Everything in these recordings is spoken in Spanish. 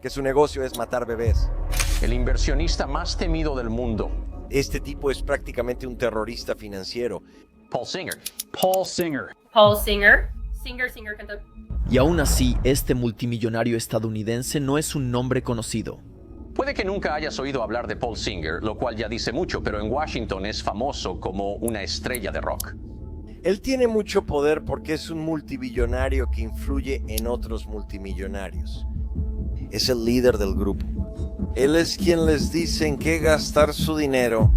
que su negocio es matar bebés. El inversionista más temido del mundo. Este tipo es prácticamente un terrorista financiero. Paul Singer. Paul Singer. Paul Singer. Singer cantó. Y aún así, este multimillonario estadounidense no es un nombre conocido. Puede que nunca hayas oído hablar de Paul Singer, lo cual ya dice mucho, pero en Washington es famoso como una estrella de rock. Él tiene mucho poder porque es un multimillonario que influye en otros multimillonarios. Es el líder del grupo. Él es quien les dice en qué gastar su dinero.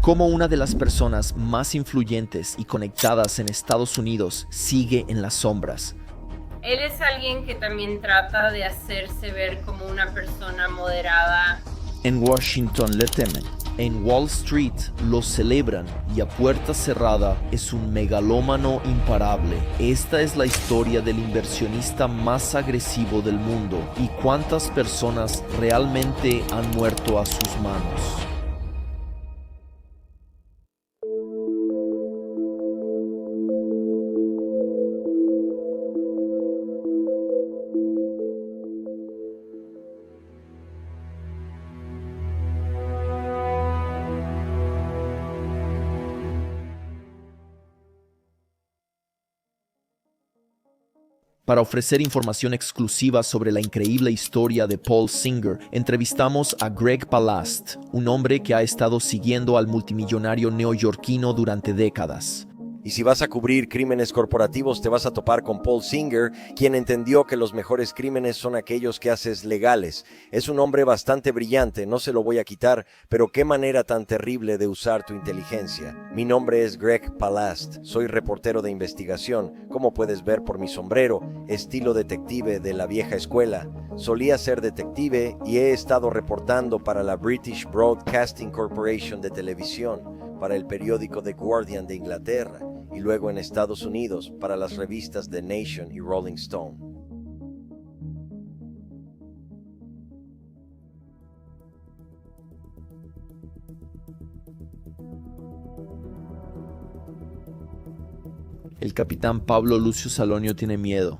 Como una de las personas más influyentes y conectadas en Estados Unidos sigue en las sombras. Él es alguien que también trata de hacerse ver como una persona moderada. En Washington le temen. En Wall Street lo celebran y a puerta cerrada es un megalómano imparable. Esta es la historia del inversionista más agresivo del mundo y cuántas personas realmente han muerto a sus manos. Para ofrecer información exclusiva sobre la increíble historia de Paul Singer, entrevistamos a Greg Palast, un hombre que ha estado siguiendo al multimillonario neoyorquino durante décadas. Y si vas a cubrir crímenes corporativos, te vas a topar con Paul Singer, quien entendió que los mejores crímenes son aquellos que haces legales. Es un hombre bastante brillante, no se lo voy a quitar, pero qué manera tan terrible de usar tu inteligencia. Mi nombre es Greg Palast, soy reportero de investigación, como puedes ver por mi sombrero, estilo detective de la vieja escuela. Solía ser detective y he estado reportando para la British Broadcasting Corporation de televisión, para el periódico The Guardian de Inglaterra y luego en Estados Unidos para las revistas The Nation y Rolling Stone. El capitán Pablo Lucio Salonio tiene miedo.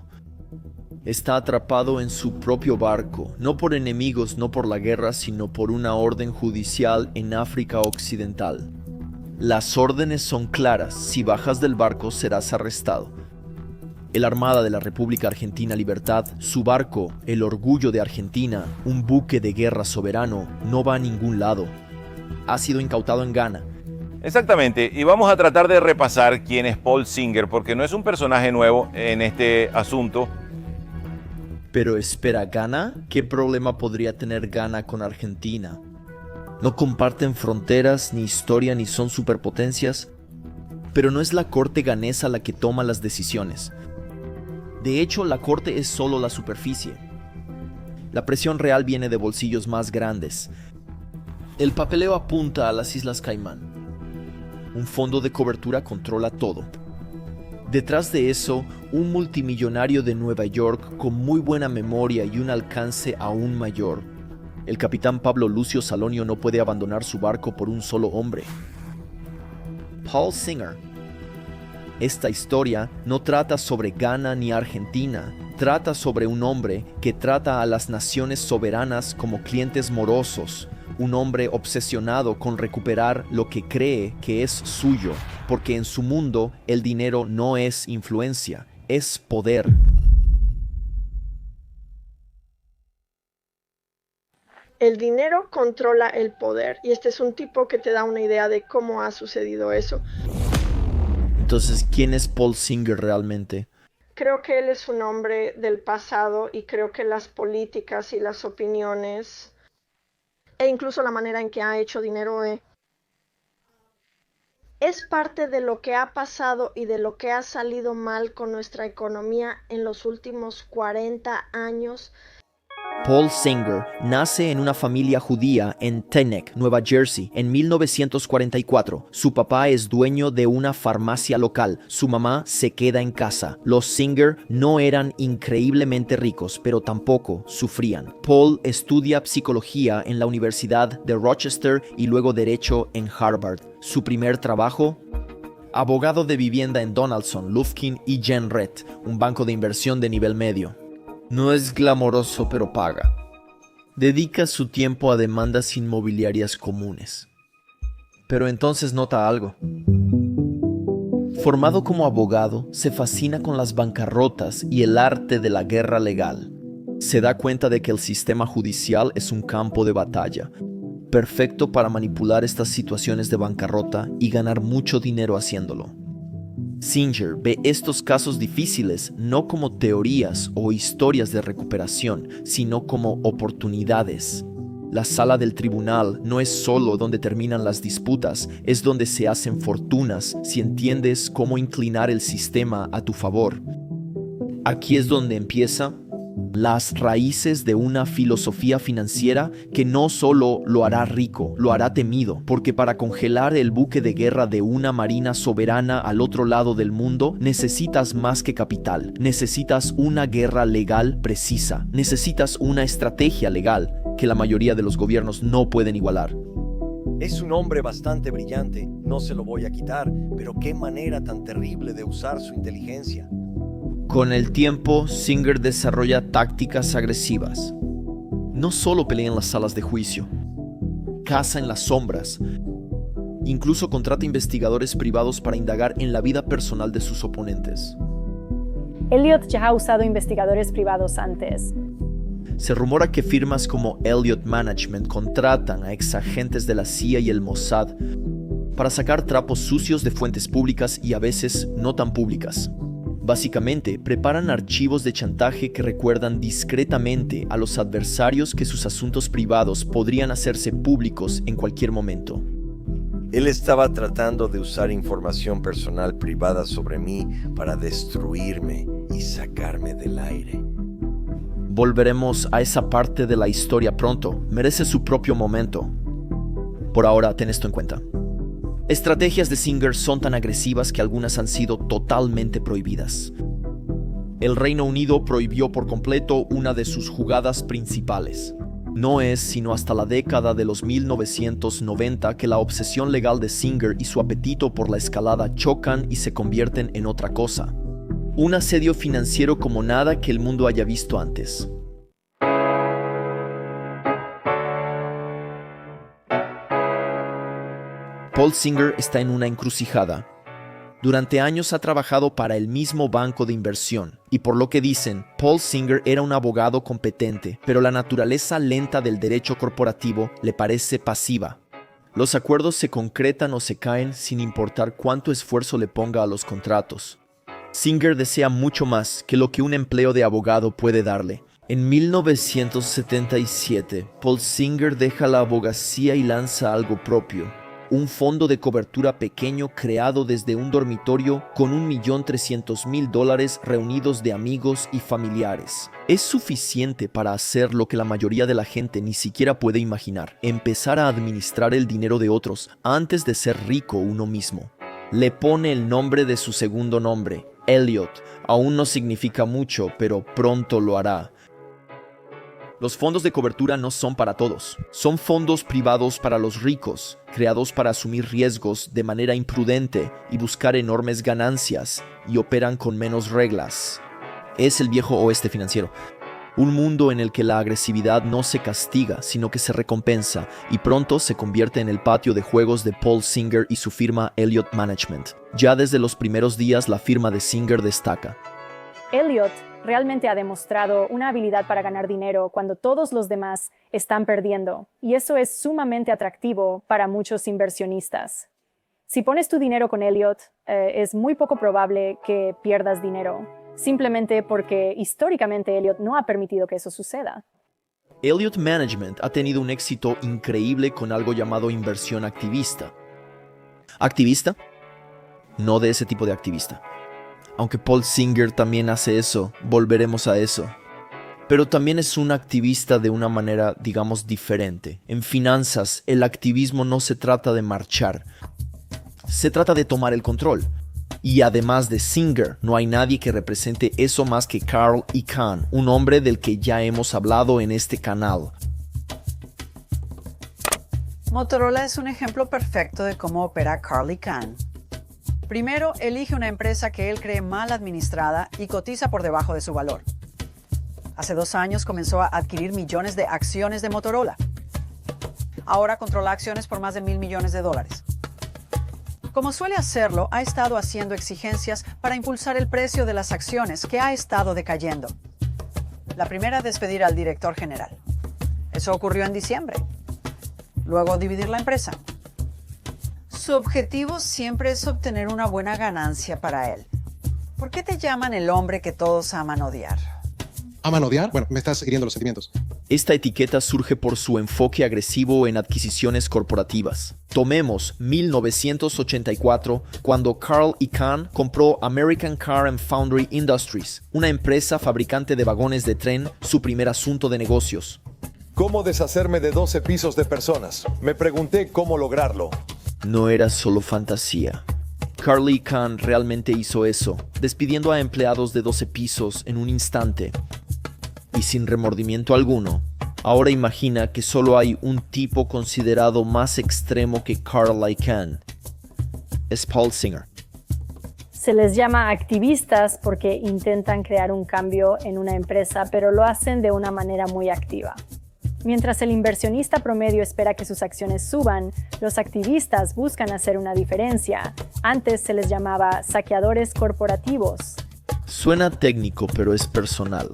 Está atrapado en su propio barco, no por enemigos, no por la guerra, sino por una orden judicial en África Occidental. Las órdenes son claras, si bajas del barco serás arrestado. El Armada de la República Argentina Libertad, su barco, el orgullo de Argentina, un buque de guerra soberano, no va a ningún lado. Ha sido incautado en Ghana. Exactamente, y vamos a tratar de repasar quién es Paul Singer, porque no es un personaje nuevo en este asunto. Pero espera, ¿Ghana? ¿Qué problema podría tener Ghana con Argentina? No comparten fronteras, ni historia, ni son superpotencias. Pero no es la corte ganesa la que toma las decisiones. De hecho, la corte es solo la superficie. La presión real viene de bolsillos más grandes. El papeleo apunta a las Islas Caimán. Un fondo de cobertura controla todo. Detrás de eso, un multimillonario de Nueva York con muy buena memoria y un alcance aún mayor. El capitán Pablo Lucio Salonio no puede abandonar su barco por un solo hombre. Paul Singer. Esta historia no trata sobre Ghana ni Argentina. Trata sobre un hombre que trata a las naciones soberanas como clientes morosos. Un hombre obsesionado con recuperar lo que cree que es suyo, porque en su mundo el dinero no es influencia, es poder. El dinero controla el poder y este es un tipo que te da una idea de cómo ha sucedido eso. Entonces, ¿quién es Paul Singer realmente? Creo que él es un hombre del pasado y creo que las políticas y las opiniones e incluso la manera en que ha hecho dinero es parte de lo que ha pasado y de lo que ha salido mal con nuestra economía en los últimos 40 años. Paul Singer nace en una familia judía en Teaneck, Nueva Jersey, en 1944. Su papá es dueño de una farmacia local. Su mamá se queda en casa. Los Singer no eran increíblemente ricos, pero tampoco sufrían. Paul estudia psicología en la Universidad de Rochester y luego Derecho en Harvard. Su primer trabajo: abogado de vivienda en Donaldson, Lufkin y Jenrette, un banco de inversión de nivel medio. No es glamoroso, pero paga. Dedica su tiempo a demandas inmobiliarias comunes. Pero entonces nota algo. Formado como abogado, se fascina con las bancarrotas y el arte de la guerra legal. Se da cuenta de que el sistema judicial es un campo de batalla, perfecto para manipular estas situaciones de bancarrota y ganar mucho dinero haciéndolo. Singer ve estos casos difíciles no como teorías o historias de recuperación, sino como oportunidades. La sala del tribunal no es solo donde terminan las disputas, es donde se hacen fortunas si entiendes cómo inclinar el sistema a tu favor. Aquí es donde empieza las raíces de una filosofía financiera que no solo lo hará rico, lo hará temido, porque para congelar el buque de guerra de una marina soberana al otro lado del mundo, necesitas más que capital, necesitas una guerra legal precisa, necesitas una estrategia legal que la mayoría de los gobiernos no pueden igualar. Es un hombre bastante brillante, no se lo voy a quitar, pero qué manera tan terrible de usar su inteligencia. Con el tiempo, Singer desarrolla tácticas agresivas. No solo pelea en las salas de juicio, caza en las sombras. Incluso contrata investigadores privados para indagar en la vida personal de sus oponentes. Elliot ya ha usado investigadores privados antes. Se rumora que firmas como Elliot Management contratan a exagentes de la CIA y el Mossad para sacar trapos sucios de fuentes públicas y a veces no tan públicas. Básicamente, preparan archivos de chantaje que recuerdan discretamente a los adversarios que sus asuntos privados podrían hacerse públicos en cualquier momento. Él estaba tratando de usar información personal privada sobre mí para destruirme y sacarme del aire. Volveremos a esa parte de la historia pronto. Merece su propio momento. Por ahora, ten esto en cuenta. Estrategias de Singer son tan agresivas que algunas han sido totalmente prohibidas. El Reino Unido prohibió por completo una de sus jugadas principales. No es sino hasta la década de los 1990 que la obsesión legal de Singer y su apetito por la escalada chocan y se convierten en otra cosa. Un asedio financiero como nada que el mundo haya visto antes. Paul Singer está en una encrucijada. Durante años ha trabajado para el mismo banco de inversión, y por lo que dicen, Paul Singer era un abogado competente, pero la naturaleza lenta del derecho corporativo le parece pasiva. Los acuerdos se concretan o se caen sin importar cuánto esfuerzo le ponga a los contratos. Singer desea mucho más que lo que un empleo de abogado puede darle. En 1977, Paul Singer deja la abogacía y lanza algo propio. Un fondo de cobertura pequeño creado desde un dormitorio con $1.300.000 reunidos de amigos y familiares. Es suficiente para hacer lo que la mayoría de la gente ni siquiera puede imaginar: empezar a administrar el dinero de otros antes de ser rico uno mismo. Le pone el nombre de su segundo nombre, Elliot. Aún no significa mucho, pero pronto lo hará. Los fondos de cobertura no son para todos. Son fondos privados para los ricos, creados para asumir riesgos de manera imprudente y buscar enormes ganancias, y operan con menos reglas. Es el viejo oeste financiero. Un mundo en el que la agresividad no se castiga, sino que se recompensa, y pronto se convierte en el patio de juegos de Paul Singer y su firma Elliot Management. Ya desde los primeros días la firma de Singer destaca. Elliot realmente ha demostrado una habilidad para ganar dinero cuando todos los demás están perdiendo, y eso es sumamente atractivo para muchos inversionistas. Si pones tu dinero con Elliot, es muy poco probable que pierdas dinero, simplemente porque históricamente Elliot no ha permitido que eso suceda. Elliot Management ha tenido un éxito increíble con algo llamado inversión activista. ¿Activista? No de ese tipo de activista. Aunque Paul Singer también hace eso, volveremos a eso. Pero también es un activista de una manera, digamos, diferente. En finanzas, el activismo no se trata de marchar. Se trata de tomar el control. Y además de Singer, no hay nadie que represente eso más que Carl Icahn, un hombre del que ya hemos hablado en este canal. Motorola es un ejemplo perfecto de cómo opera Carl Icahn. Primero, elige una empresa que él cree mal administrada y cotiza por debajo de su valor. Hace 2 años comenzó a adquirir millones de acciones de Motorola. Ahora controla acciones por más de $1.000 millones. Como suele hacerlo, ha estado haciendo exigencias para impulsar el precio de las acciones, que ha estado decayendo. La primera, despedir al director general. Eso ocurrió en diciembre. Luego, dividir la empresa. Su objetivo siempre es obtener una buena ganancia para él. ¿Por qué te llaman el hombre que todos aman odiar? ¿Aman odiar? Bueno, me estás hiriendo los sentimientos. Esta etiqueta surge por su enfoque agresivo en adquisiciones corporativas. Tomemos 1984, cuando Carl Icahn compró American Car and Foundry Industries, una empresa fabricante de vagones de tren, su primer asunto de negocios. ¿Cómo deshacerme de 12 pisos de personas? Me pregunté cómo lograrlo. No era solo fantasía. Carl Icahn realmente hizo eso, despidiendo a empleados de 12 pisos en un instante. Y sin remordimiento alguno. Ahora imagina que solo hay un tipo considerado más extremo que Carl Icahn. Es Paul Singer. Se les llama activistas porque intentan crear un cambio en una empresa, pero lo hacen de una manera muy activa. Mientras el inversionista promedio espera que sus acciones suban, los activistas buscan hacer una diferencia. Antes se les llamaba saqueadores corporativos. Suena técnico, pero es personal.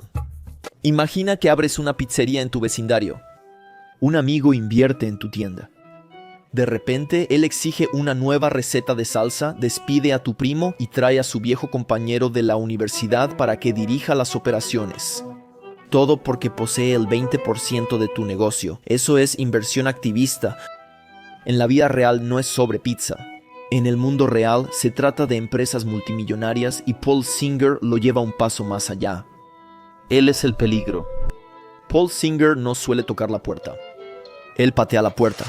Imagina que abres una pizzería en tu vecindario. Un amigo invierte en tu tienda. De repente, él exige una nueva receta de salsa, despide a tu primo y trae a su viejo compañero de la universidad para que dirija las operaciones. Todo porque posee el 20% de tu negocio. Eso es inversión activista. En la vida real no es sobre pizza. En el mundo real se trata de empresas multimillonarias y Paul Singer lo lleva un paso más allá. Él es el peligro. Paul Singer no suele tocar la puerta. Él patea la puerta.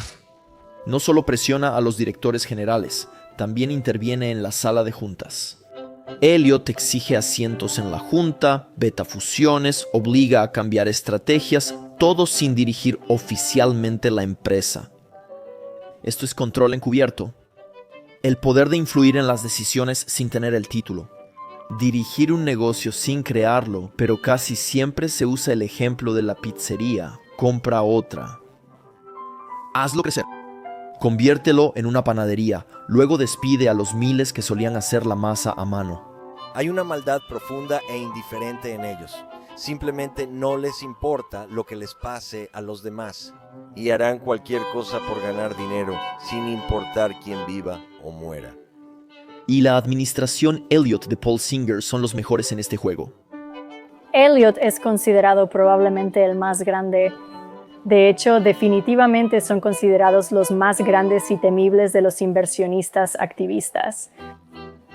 No solo presiona a los directores generales, también interviene en la sala de juntas. Elliot exige asientos en la junta, veta fusiones, obliga a cambiar estrategias, todo sin dirigir oficialmente la empresa. Esto es control encubierto. El poder de influir en las decisiones sin tener el título. Dirigir un negocio sin crearlo, pero casi siempre se usa el ejemplo de la pizzería. Compra otra. Hazlo crecer. Conviértelo en una panadería, luego despide a los miles que solían hacer la masa a mano. Hay una maldad profunda e indiferente en ellos. Simplemente no les importa lo que les pase a los demás. Y harán cualquier cosa por ganar dinero, sin importar quién viva o muera. Y la administración Elliot de Paul Singer son los mejores en este juego. Elliot es considerado probablemente el más grande. De hecho, definitivamente son considerados los más grandes y temibles de los inversionistas activistas.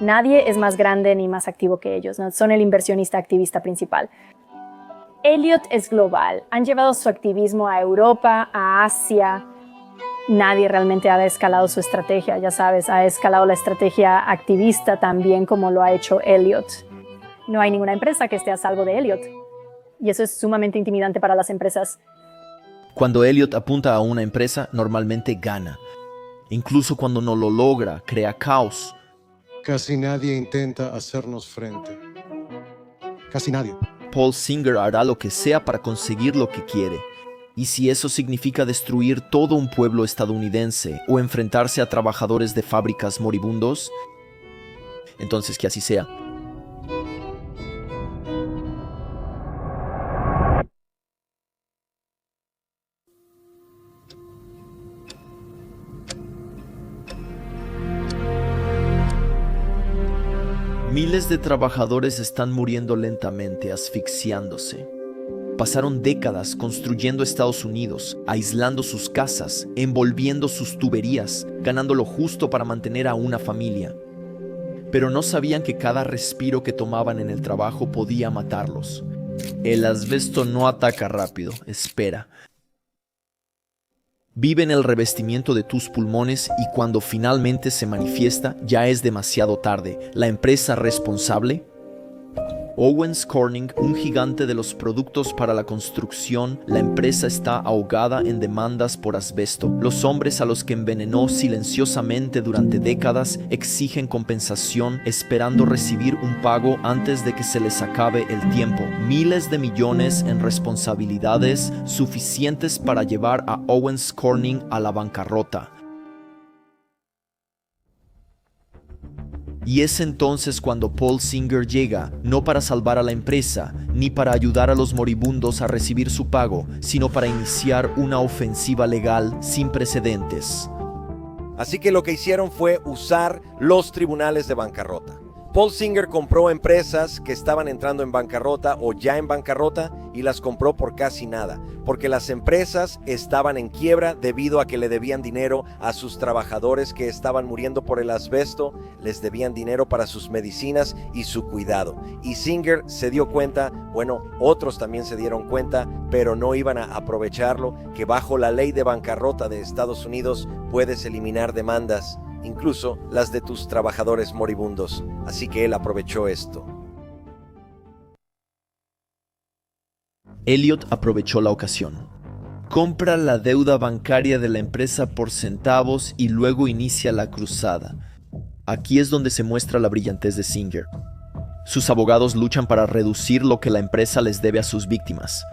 Nadie es más grande ni más activo que ellos, ¿no? Son el inversionista activista principal. Elliot es global. Han llevado su activismo a Europa, a Asia. Nadie realmente ha escalado su estrategia, ya sabes, ha escalado la estrategia activista también como lo ha hecho Elliot. No hay ninguna empresa que esté a salvo de Elliot. Y eso es sumamente intimidante para las empresas. Cuando Elliot apunta a una empresa, normalmente gana. Incluso cuando no lo logra, crea caos. Casi nadie intenta hacernos frente. Casi nadie. Paul Singer hará lo que sea para conseguir lo que quiere. Y si eso significa destruir todo un pueblo estadounidense o enfrentarse a trabajadores de fábricas moribundos, entonces que así sea. Miles de trabajadores están muriendo lentamente, asfixiándose. Pasaron décadas construyendo Estados Unidos, aislando sus casas, envolviendo sus tuberías, ganando lo justo para mantener a una familia. Pero no sabían que cada respiro que tomaban en el trabajo podía matarlos. El asbesto no ataca rápido, espera. Vive en el revestimiento de tus pulmones y cuando finalmente se manifiesta ya es demasiado tarde. La empresa responsable Owens Corning, un gigante de los productos para la construcción, la empresa está ahogada en demandas por asbesto. Los hombres a los que envenenó silenciosamente durante décadas exigen compensación, esperando recibir un pago antes de que se les acabe el tiempo. Miles de millones en responsabilidades suficientes para llevar a Owens Corning a la bancarrota. Y es entonces cuando Paul Singer llega, no para salvar a la empresa, ni para ayudar a los moribundos a recibir su pago, sino para iniciar una ofensiva legal sin precedentes. Así que lo que hicieron fue usar los tribunales de bancarrota. Paul Singer compró empresas que estaban entrando en bancarrota o ya en bancarrota y las compró por casi nada, porque las empresas estaban en quiebra debido a que le debían dinero a sus trabajadores que estaban muriendo por el asbesto, les debían dinero para sus medicinas y su cuidado. Y Singer se dio cuenta, bueno, otros también se dieron cuenta, pero no iban a aprovecharlo, que bajo la ley de bancarrota de Estados Unidos puedes eliminar demandas, incluso las de tus trabajadores moribundos. Así que él aprovechó esto. Elliot aprovechó la ocasión. Compra la deuda bancaria de la empresa por centavos y luego inicia la cruzada. Aquí es donde se muestra la brillantez de Singer. Sus abogados luchan para reducir lo que la empresa les debe a sus víctimas.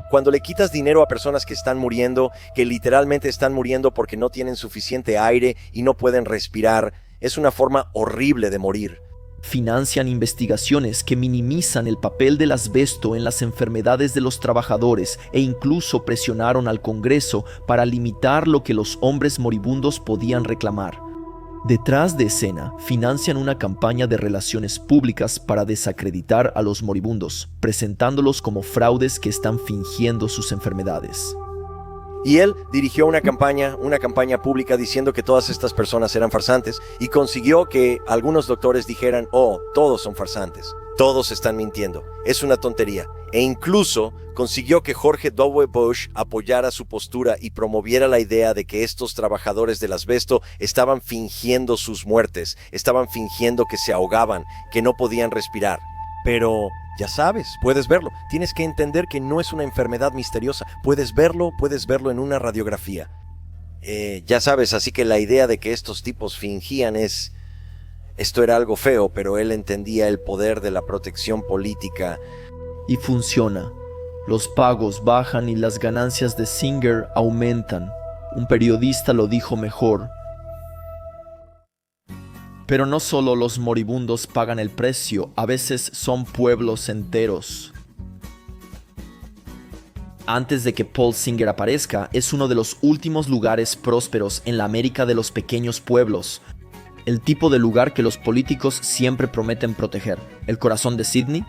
Cuando le quitas dinero a personas que están muriendo, que literalmente están muriendo porque no tienen suficiente aire y no pueden respirar, es una forma horrible de morir. Financian investigaciones que minimizan el papel del asbesto en las enfermedades de los trabajadores e incluso presionaron al Congreso para limitar lo que los hombres moribundos podían reclamar. Detrás de escena, financian una campaña de relaciones públicas para desacreditar a los moribundos, presentándolos como fraudes que están fingiendo sus enfermedades. Y él dirigió una campaña pública diciendo que todas estas personas eran farsantes y consiguió que algunos doctores dijeran, oh, todos son farsantes, todos están mintiendo, es una tontería. E incluso consiguió que George W. Bush apoyara su postura y promoviera la idea de que estos trabajadores del asbesto estaban fingiendo sus muertes, estaban fingiendo que se ahogaban, que no podían respirar. Pero ya sabes, puedes verlo. Tienes que entender que no es una enfermedad misteriosa. Puedes verlo en una radiografía. Ya sabes, así que la idea de que estos tipos fingían esto era algo feo, pero él entendía el poder de la protección política. Y funciona. Los pagos bajan y las ganancias de Singer aumentan. Un periodista lo dijo mejor. Pero no solo los moribundos pagan el precio, a veces son pueblos enteros. Antes de que Paul Singer aparezca, es uno de los últimos lugares prósperos en la América de los pequeños pueblos. El tipo de lugar que los políticos siempre prometen proteger. ¿El corazón de Sydney?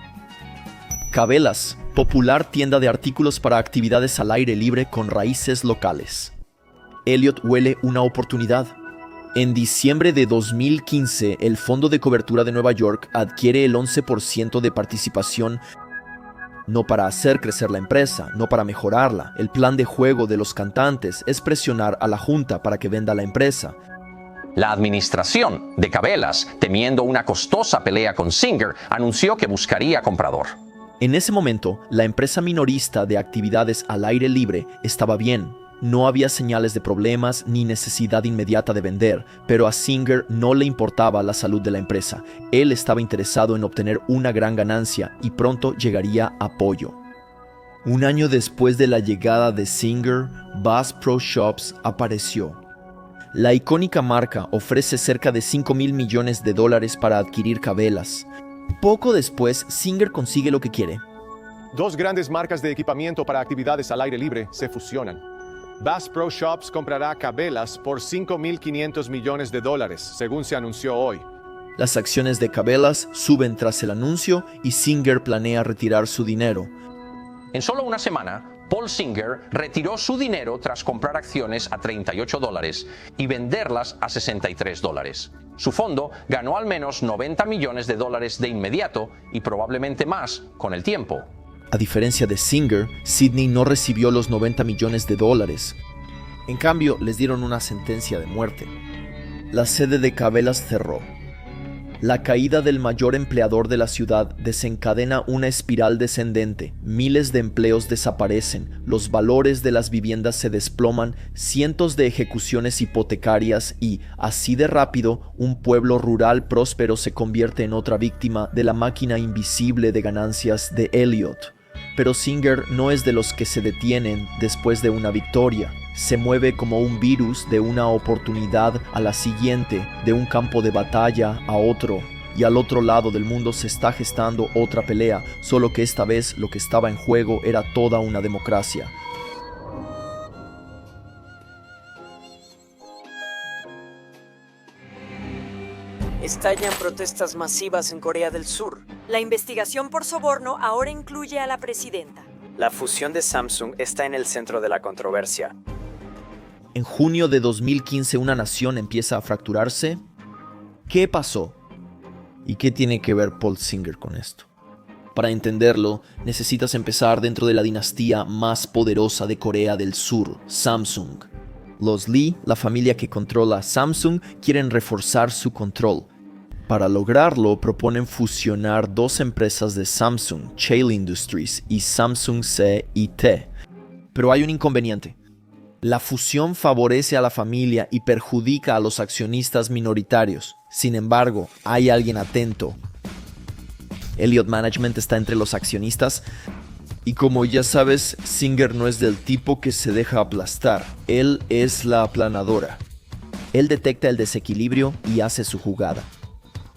Cabela's, popular tienda de artículos para actividades al aire libre con raíces locales. Elliot huele una oportunidad. En diciembre de 2015, el Fondo de Cobertura de Nueva York adquiere el 11% de participación, no para hacer crecer la empresa, no para mejorarla. El plan de juego de los cantantes es presionar a la junta para que venda la empresa. La administración de Cabela's, temiendo una costosa pelea con Singer, anunció que buscaría comprador. En ese momento, la empresa minorista de actividades al aire libre estaba bien. No había señales de problemas ni necesidad inmediata de vender, pero a Singer no le importaba la salud de la empresa. Él estaba interesado en obtener una gran ganancia y pronto llegaría apoyo. Un año después de la llegada de Singer, Bass Pro Shops apareció. La icónica marca ofrece cerca de $5,000 millones para adquirir Cabela's. Poco después, Singer consigue lo que quiere. Dos grandes marcas de equipamiento para actividades al aire libre se fusionan. Bass Pro Shops comprará Cabela's por $5,500 millones, según se anunció hoy. Las acciones de Cabela's suben tras el anuncio y Singer planea retirar su dinero. En solo una semana, Paul Singer retiró su dinero tras comprar acciones a $38 y venderlas a $63. Su fondo ganó al menos $90 millones de inmediato y probablemente más con el tiempo. A diferencia de Singer, Sydney no recibió los $90 millones. En cambio, les dieron una sentencia de muerte. La sede de Cabela's cerró. La caída del mayor empleador de la ciudad desencadena una espiral descendente. Miles de empleos desaparecen, los valores de las viviendas se desploman, cientos de ejecuciones hipotecarias y, así de rápido, un pueblo rural próspero se convierte en otra víctima de la máquina invisible de ganancias de Elliott. Pero Singer no es de los que se detienen después de una victoria. Se mueve como un virus de una oportunidad a la siguiente, de un campo de batalla a otro. Y al otro lado del mundo se está gestando otra pelea, solo que esta vez lo que estaba en juego era toda una democracia. Estallan protestas masivas en Corea del Sur. La investigación por soborno ahora incluye a la presidenta. La fusión de Samsung está en el centro de la controversia. En junio de 2015 una nación empieza a fracturarse. ¿Qué pasó? ¿Y qué tiene que ver Paul Singer con esto? Para entenderlo, necesitas empezar dentro de la dinastía más poderosa de Corea del Sur, Samsung. Los Lee, la familia que controla Samsung, quieren reforzar su control. Para lograrlo, proponen fusionar dos empresas de Samsung, Cheil Industries y Samsung C&T. Pero hay un inconveniente. La fusión favorece a la familia y perjudica a los accionistas minoritarios. Sin embargo, hay alguien atento. Elliott Management está entre los accionistas y como ya sabes, Singer no es del tipo que se deja aplastar. Él es la aplanadora. Él detecta el desequilibrio y hace su jugada.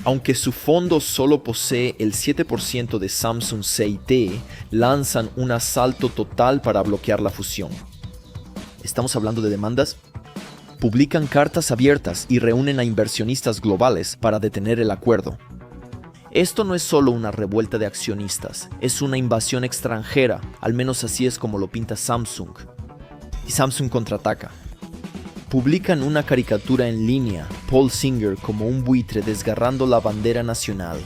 Aunque su fondo solo posee el 7% de Samsung C&T, lanzan un asalto total para bloquear la fusión. ¿Estamos hablando de demandas? Publican cartas abiertas y reúnen a inversionistas globales para detener el acuerdo. Esto no es solo una revuelta de accionistas, es una invasión extranjera, al menos así es como lo pinta Samsung. Y Samsung contraataca. Publican una caricatura en línea, Paul Singer como un buitre desgarrando la bandera nacional.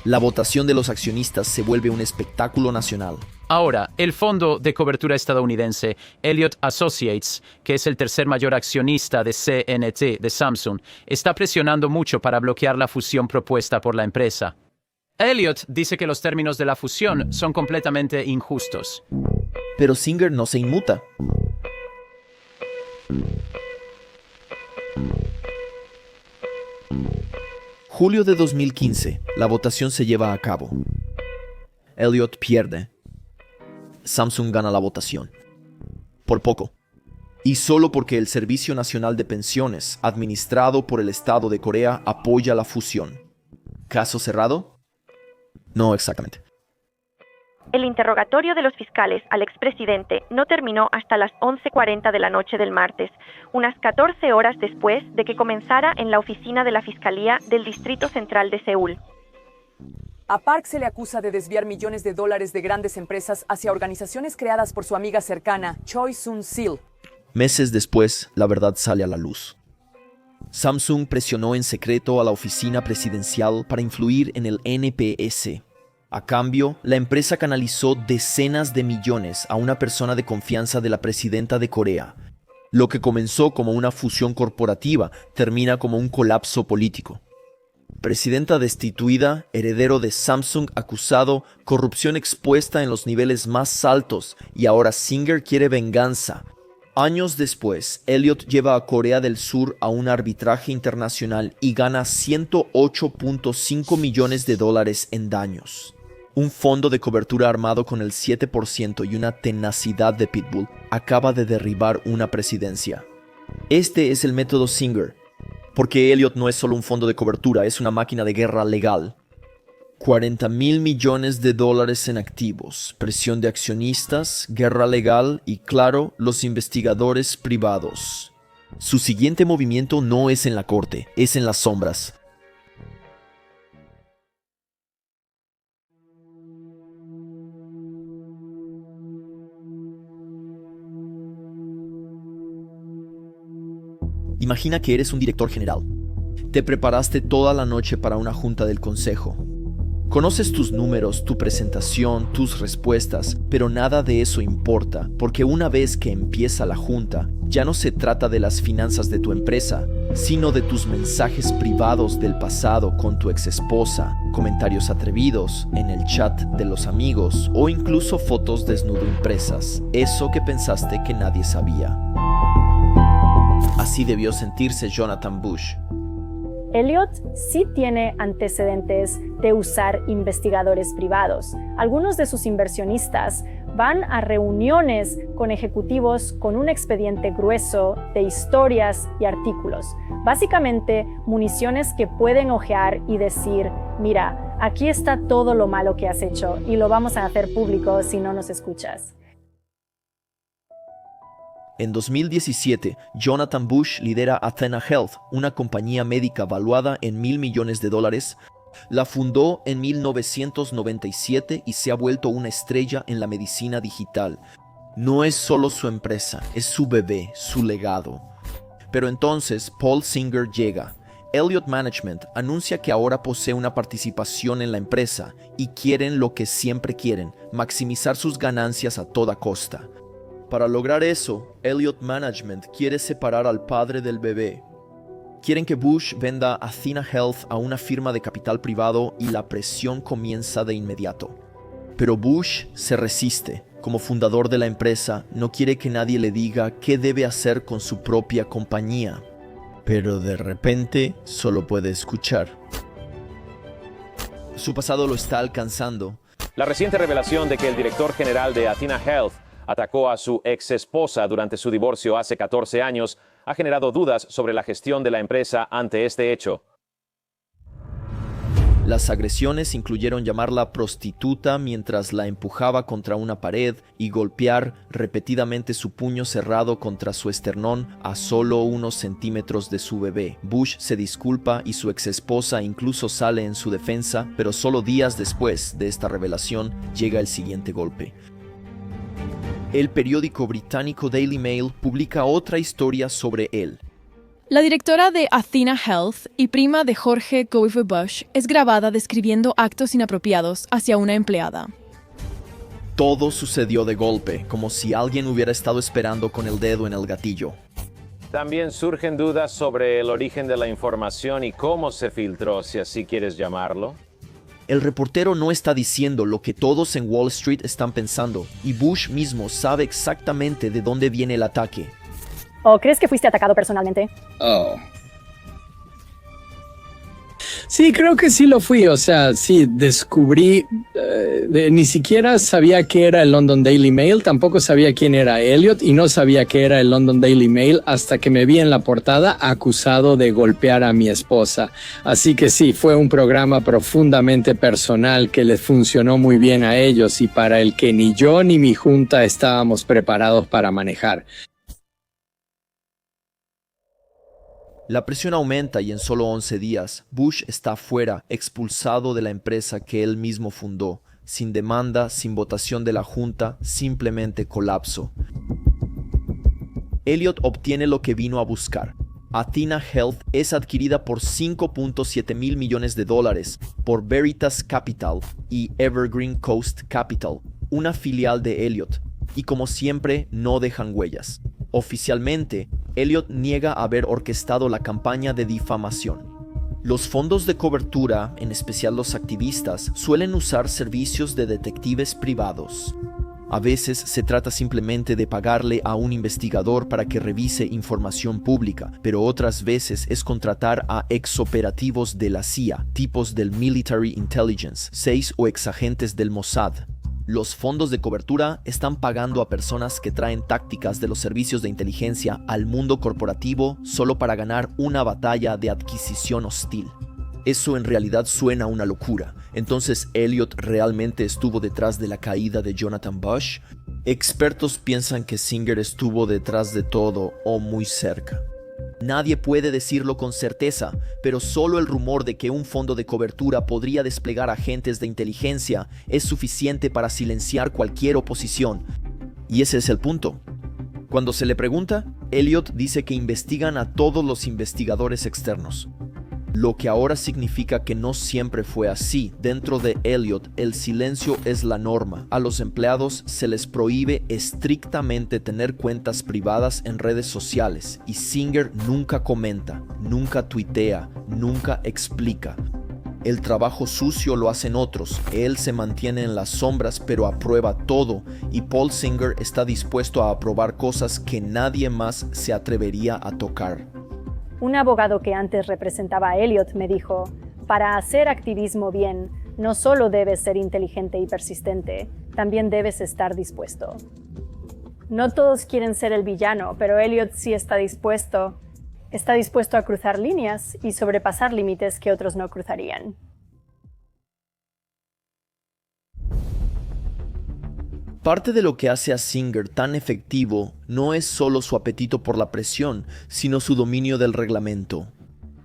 La votación de los accionistas se vuelve un espectáculo nacional. Ahora, el fondo de cobertura estadounidense Elliott Associates, que es el tercer mayor accionista de C&T de Samsung, está presionando mucho para bloquear la fusión propuesta por la empresa. Elliott dice que los términos de la fusión son completamente injustos. Pero Singer no se inmuta. Julio de 2015, la votación se lleva a cabo. Elliott pierde. Samsung gana la votación. Por poco. Y solo porque el Servicio Nacional de Pensiones, administrado por el Estado de Corea, apoya la fusión. ¿Caso cerrado? No exactamente. El interrogatorio de los fiscales al expresidente no terminó hasta las 11:40 de la noche del martes, unas 14 horas después de que comenzara en la oficina de la Fiscalía del Distrito Central de Seúl. A Park se le acusa de desviar millones de dólares de grandes empresas hacia organizaciones creadas por su amiga cercana, Choi Soon-sil. Meses después, la verdad sale a la luz. Samsung presionó en secreto a la oficina presidencial para influir en el NPS. A cambio, la empresa canalizó decenas de millones a una persona de confianza de la presidenta de Corea. Lo que comenzó como una fusión corporativa termina como un colapso político. Presidenta destituida, heredero de Samsung acusado, corrupción expuesta en los niveles más altos y ahora Singer quiere venganza. Años después, Elliott lleva a Corea del Sur a un arbitraje internacional y gana $108.5 millones en daños. Un fondo de cobertura armado con el 7% y una tenacidad de pitbull acaba de derribar una presidencia. Este es el método Singer. Porque Elliott no es solo un fondo de cobertura, es una máquina de guerra legal. $40,000 millones en activos, presión de accionistas, guerra legal y, claro, los investigadores privados. Su siguiente movimiento no es en la corte, es en las sombras. Imagina que eres un director general. Te preparaste toda la noche para una junta del consejo. Conoces tus números, tu presentación, tus respuestas, pero nada de eso importa, porque una vez que empieza la junta, Ya no se trata de las finanzas de tu empresa, sino de tus mensajes privados del pasado con tu exesposa, comentarios atrevidos en el chat de los amigos o incluso fotos desnudo impresas, eso que pensaste que nadie sabía. Así debió sentirse Jonathan Bush. Elliot sí tiene antecedentes de usar investigadores privados. Algunos de sus inversionistas van a reuniones con ejecutivos con un expediente grueso de historias y artículos. Básicamente, municiones que pueden hojear y decir, mira, aquí está todo lo malo que has hecho y lo vamos a hacer público si no nos escuchas. En 2017, Jonathan Bush lidera Athena Health, una compañía médica valuada en $1.000 millones. La fundó en 1997 y se ha vuelto una estrella en la medicina digital. No es solo su empresa, es su bebé, su legado. Pero entonces Paul Singer llega. Elliott Management anuncia que ahora posee una participación en la empresa y quieren lo que siempre quieren, maximizar sus ganancias a toda costa. Para lograr eso, Elliott Management quiere separar al padre del bebé. Quieren que Bush venda Athena Health a una firma de capital privado y la presión comienza de inmediato. Pero Bush se resiste. Como fundador de la empresa, no quiere que nadie le diga qué debe hacer con su propia compañía. Pero de repente, solo puede escuchar. Su pasado lo está alcanzando. La reciente revelación de que el director general de Athena Health atacó a su ex esposa durante su divorcio hace 14 años ha generado dudas sobre la gestión de la empresa ante este hecho. Las agresiones incluyeron llamarla prostituta mientras la empujaba contra una pared y golpear repetidamente su puño cerrado contra su esternón a solo unos centímetros de su bebé. Bush se disculpa y su exesposa incluso sale en su defensa, pero solo días después de esta revelación llega el siguiente golpe. El periódico británico Daily Mail publica otra historia sobre él. La directora de Athena Health y prima de Jorge W. Bush es grabada describiendo actos inapropiados hacia una empleada. Todo sucedió de golpe, como si alguien hubiera estado esperando con el dedo en el gatillo. También surgen dudas sobre el origen de la información y cómo se filtró, si así quieres llamarlo. El reportero no está diciendo lo que todos en Wall Street están pensando, y Bush mismo sabe exactamente de dónde viene el ataque. ¿O crees que fuiste atacado personalmente? Sí, creo que sí lo fui. O sea, sí, descubrí, ni siquiera sabía qué era el London Daily Mail, tampoco sabía quién era Elliot y no sabía qué era el London Daily Mail hasta que me vi en la portada acusado de golpear a mi esposa. Así que sí, fue un programa profundamente personal que les funcionó muy bien a ellos y para el que ni yo ni mi junta estábamos preparados para manejar. La presión aumenta y en solo 11 días, Bush está fuera, expulsado de la empresa que él mismo fundó, sin demanda, sin votación de la junta, simplemente colapso. Elliott obtiene lo que vino a buscar. Athena Health es adquirida por $5.7 mil millones por Veritas Capital y Evergreen Coast Capital, una filial de Elliott, y como siempre no dejan huellas. Oficialmente, Elliott niega haber orquestado la campaña de difamación. Los fondos de cobertura, en especial los activistas, suelen usar servicios de detectives privados. A veces se trata simplemente de pagarle a un investigador para que revise información pública, pero otras veces es contratar a exoperativos de la CIA, tipos del Military Intelligence, 6 o exagentes del Mossad. Los fondos de cobertura están pagando a personas que traen tácticas de los servicios de inteligencia al mundo corporativo solo para ganar una batalla de adquisición hostil. Eso en realidad suena a una locura. Entonces, ¿Elliott realmente estuvo detrás de la caída de Jonathan Bush? Expertos piensan que Singer estuvo detrás de todo o muy cerca. Nadie puede decirlo con certeza, pero solo el rumor de que un fondo de cobertura podría desplegar agentes de inteligencia es suficiente para silenciar cualquier oposición. Y ese es el punto. Cuando se le pregunta, Elliott dice que investigan a todos los investigadores externos. Lo que ahora significa que no siempre fue así. Dentro de Elliot, el silencio es la norma. A los empleados se les prohíbe estrictamente tener cuentas privadas en redes sociales y Singer nunca comenta, nunca tuitea, nunca explica. El trabajo sucio lo hacen otros, él se mantiene en las sombras pero aprueba todo y Paul Singer está dispuesto a aprobar cosas que nadie más se atrevería a tocar. Un abogado que antes representaba a Elliot me dijo, para hacer activismo bien, no solo debes ser inteligente y persistente, también debes estar dispuesto. No todos quieren ser el villano, pero Elliot sí está dispuesto a cruzar líneas y sobrepasar límites que otros no cruzarían. Parte de lo que hace a Singer tan efectivo no es solo su apetito por la presión, sino su dominio del reglamento.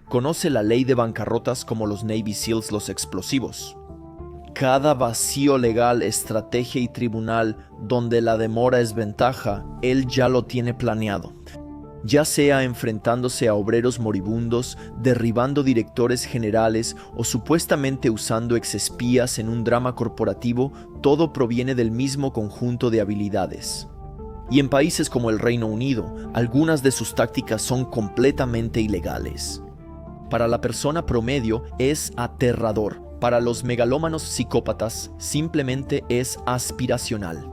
Conoce la ley de bancarrotas como los Navy SEALs los explosivos. Cada vacío legal, estrategia y tribunal donde la demora es ventaja, él ya lo tiene planeado. Ya sea enfrentándose a obreros moribundos, derribando directores generales o supuestamente usando exespías en un drama corporativo, todo proviene del mismo conjunto de habilidades. Y en países como el Reino Unido, algunas de sus tácticas son completamente ilegales. Para la persona promedio es aterrador. Para los megalómanos psicópatas simplemente es aspiracional.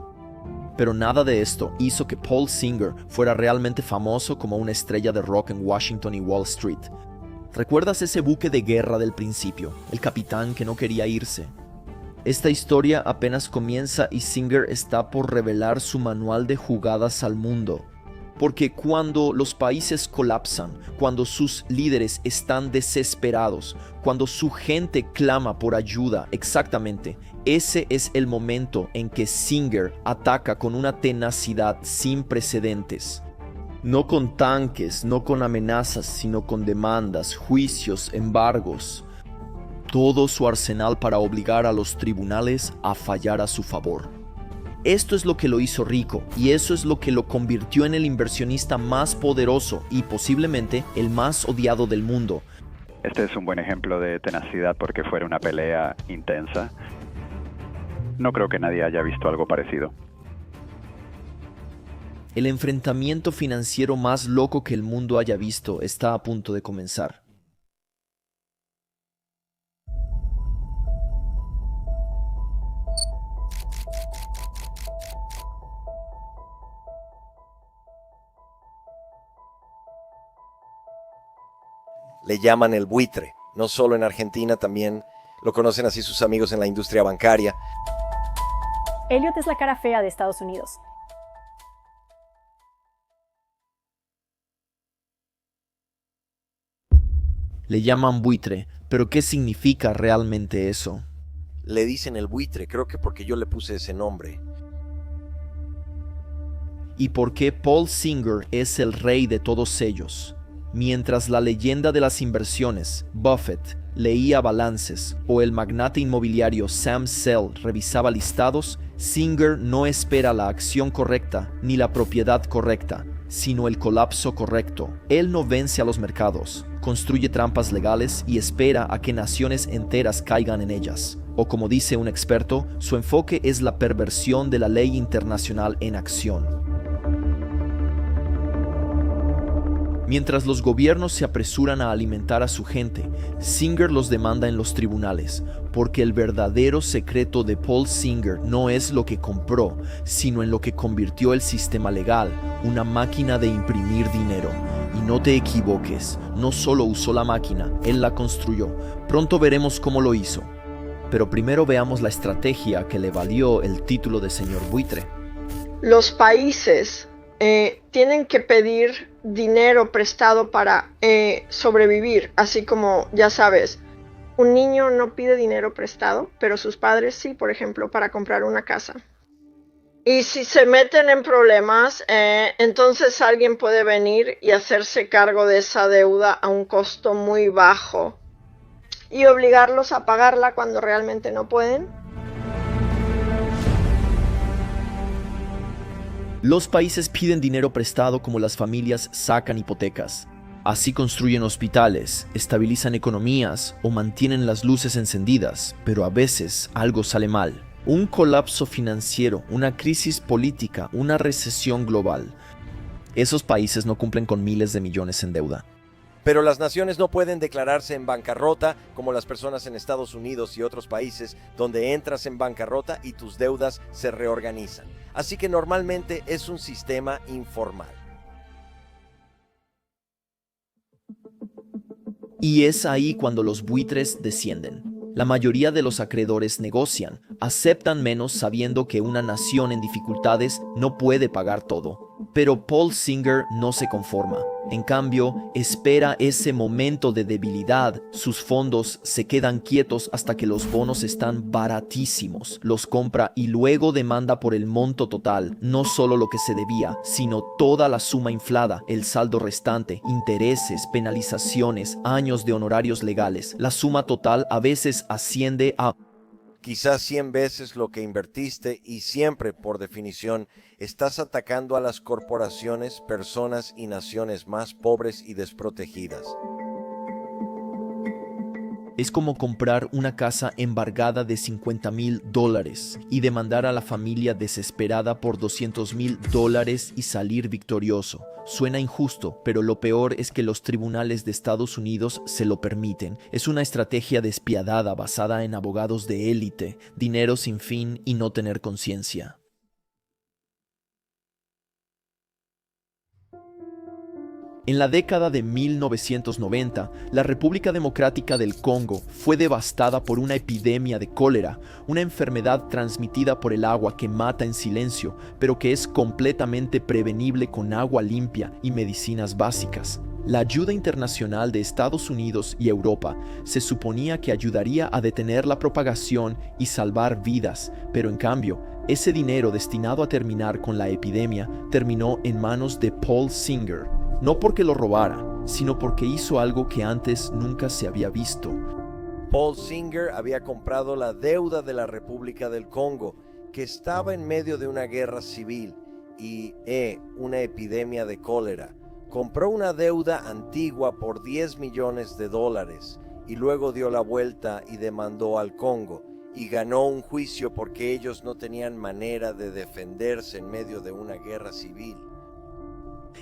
Pero nada de esto hizo que Paul Singer fuera realmente famoso como una estrella de rock en Washington y Wall Street. ¿Recuerdas ese buque de guerra del principio? El capitán que no quería irse. Esta historia apenas comienza y Singer está por revelar su manual de jugadas al mundo. Porque cuando los países colapsan, cuando sus líderes están desesperados, cuando su gente clama por ayuda, exactamente, ese es el momento en que Singer ataca con una tenacidad sin precedentes. No con tanques, no con amenazas, sino con demandas, juicios, embargos. Todo su arsenal para obligar a los tribunales a fallar a su favor. Esto es lo que lo hizo rico y eso es lo que lo convirtió en el inversionista más poderoso y posiblemente el más odiado del mundo. Este es un buen ejemplo de tenacidad porque fuera una pelea intensa. No creo que nadie haya visto algo parecido. El enfrentamiento financiero más loco que el mundo haya visto está a punto de comenzar. Le llaman el buitre, no solo en Argentina, también lo conocen así sus amigos en la industria bancaria. Elliot es la cara fea de Estados Unidos. Le llaman buitre, pero ¿qué significa realmente eso? Le dicen el buitre, creo que porque yo le puse ese nombre. ¿Y por qué Paul Singer es el rey de todos ellos? Mientras la leyenda de las inversiones, Buffett, leía balances o el magnate inmobiliario Sam Zell revisaba listados, Singer no espera la acción correcta ni la propiedad correcta, sino el colapso correcto. Él no vence a los mercados, construye trampas legales y espera a que naciones enteras caigan en ellas. O como dice un experto, su enfoque es la perversión de la ley internacional en acción. Mientras los gobiernos se apresuran a alimentar a su gente, Singer los demanda en los tribunales, porque el verdadero secreto de Paul Singer no es lo que compró, sino en lo que convirtió el sistema legal, una máquina de imprimir dinero. Y no te equivoques, no solo usó la máquina, él la construyó. Pronto veremos cómo lo hizo. Pero primero veamos la estrategia que le valió el título de señor buitre. Los países tienen que pedir dinero prestado para sobrevivir, así como, ya sabes, un niño no pide dinero prestado, pero sus padres sí, por ejemplo, para comprar una casa. Y si se meten en problemas, entonces alguien puede venir y hacerse cargo de esa deuda a un costo muy bajo y obligarlos a pagarla cuando realmente no pueden. Los países piden dinero prestado como las familias sacan hipotecas. Así construyen hospitales, estabilizan economías o mantienen las luces encendidas, pero a veces algo sale mal. Un colapso financiero, una crisis política, una recesión global. Esos países no cumplen con miles de millones en deuda. Pero las naciones no pueden declararse en bancarrota como las personas en Estados Unidos y otros países donde entras en bancarrota y tus deudas se reorganizan. Así que normalmente es un sistema informal. Y es ahí cuando los buitres descienden. La mayoría de los acreedores negocian, aceptan menos sabiendo que una nación en dificultades no puede pagar todo. Pero Paul Singer no se conforma. En cambio, espera ese momento de debilidad. Sus fondos se quedan quietos hasta que los bonos están baratísimos. Los compra y luego demanda por el monto total, no solo lo que se debía, sino toda la suma inflada, el saldo restante, intereses, penalizaciones, años de honorarios legales. La suma total a veces asciende a quizás 100 veces lo que invertiste y siempre, por definición, estás atacando a las corporaciones, personas y naciones más pobres y desprotegidas. Es como comprar una casa embargada de $50,000 y demandar a la familia desesperada por $200,000 y salir victorioso. Suena injusto, pero lo peor es que los tribunales de Estados Unidos se lo permiten. Es una estrategia despiadada basada en abogados de élite, dinero sin fin y no tener conciencia. En la década de 1990, la República Democrática del Congo fue devastada por una epidemia de cólera, una enfermedad transmitida por el agua que mata en silencio, pero que es completamente prevenible con agua limpia y medicinas básicas. La ayuda internacional de Estados Unidos y Europa se suponía que ayudaría a detener la propagación y salvar vidas, pero en cambio, ese dinero destinado a terminar con la epidemia terminó en manos de Paul Singer. No porque lo robara, sino porque hizo algo que antes nunca se había visto. Paul Singer había comprado la deuda de la República del Congo, que estaba en medio de una guerra civil y una epidemia de cólera. Compró una deuda antigua por $10 millones y luego dio la vuelta y demandó al Congo y ganó un juicio porque ellos no tenían manera de defenderse en medio de una guerra civil.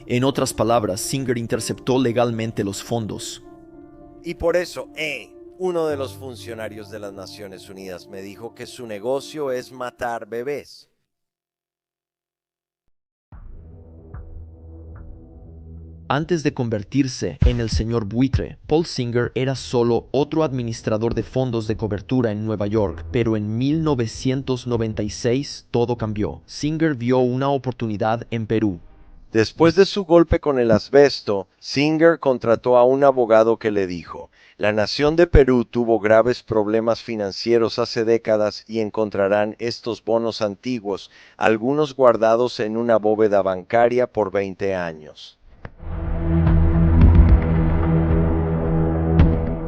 En otras palabras, Singer interceptó legalmente los fondos. Y por eso, uno de los funcionarios de las Naciones Unidas me dijo que su negocio es matar bebés. Antes de convertirse en el señor buitre, Paul Singer era solo otro administrador de fondos de cobertura en Nueva York, pero en 1996 todo cambió. Singer vio una oportunidad en Perú. Después de su golpe con el asbesto, Singer contrató a un abogado que le dijo: la nación de Perú tuvo graves problemas financieros hace décadas y encontrarán estos bonos antiguos, algunos guardados en una bóveda bancaria por 20 años.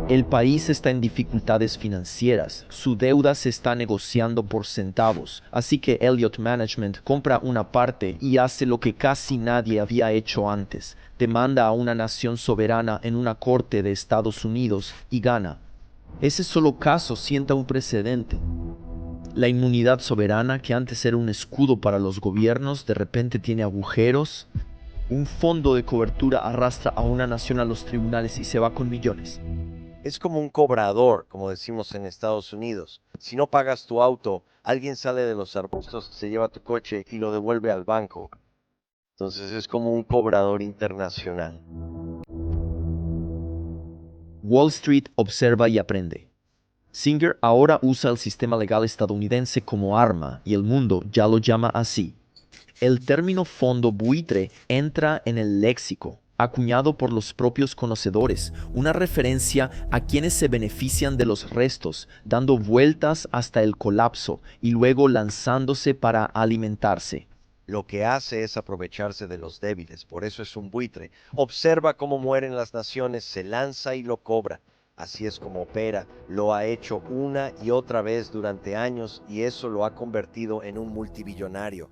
El país está en dificultades financieras, su deuda se está negociando por centavos, así que Elliott Management compra una parte y hace lo que casi nadie había hecho antes, demanda a una nación soberana en una corte de Estados Unidos y gana. Ese solo caso sienta un precedente. La inmunidad soberana, que antes era un escudo para los gobiernos, de repente tiene agujeros. Un fondo de cobertura arrastra a una nación a los tribunales y se va con millones. Es como un cobrador, como decimos en Estados Unidos. Si no pagas tu auto, alguien sale de los arbustos, se lleva tu coche y lo devuelve al banco. Entonces es como un cobrador internacional. Wall Street observa y aprende. Singer ahora usa el sistema legal estadounidense como arma y el mundo ya lo llama así. El término fondo buitre entra en el léxico, acuñado por los propios conocedores, una referencia a quienes se benefician de los restos, dando vueltas hasta el colapso y luego lanzándose para alimentarse. Lo que hace es aprovecharse de los débiles, por eso es un buitre. Observa cómo mueren las naciones, se lanza y lo cobra. Así es como opera, lo ha hecho una y otra vez durante años y eso lo ha convertido en un multibillonario.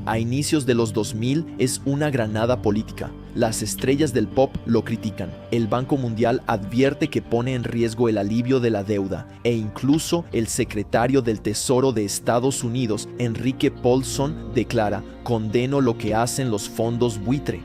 A inicios de los 2000 es una granada política. Las estrellas del pop lo critican. El Banco Mundial advierte que pone en riesgo el alivio de la deuda e incluso el secretario del Tesoro de Estados Unidos, Enrique Paulson, declara: condeno lo que hacen los fondos buitre.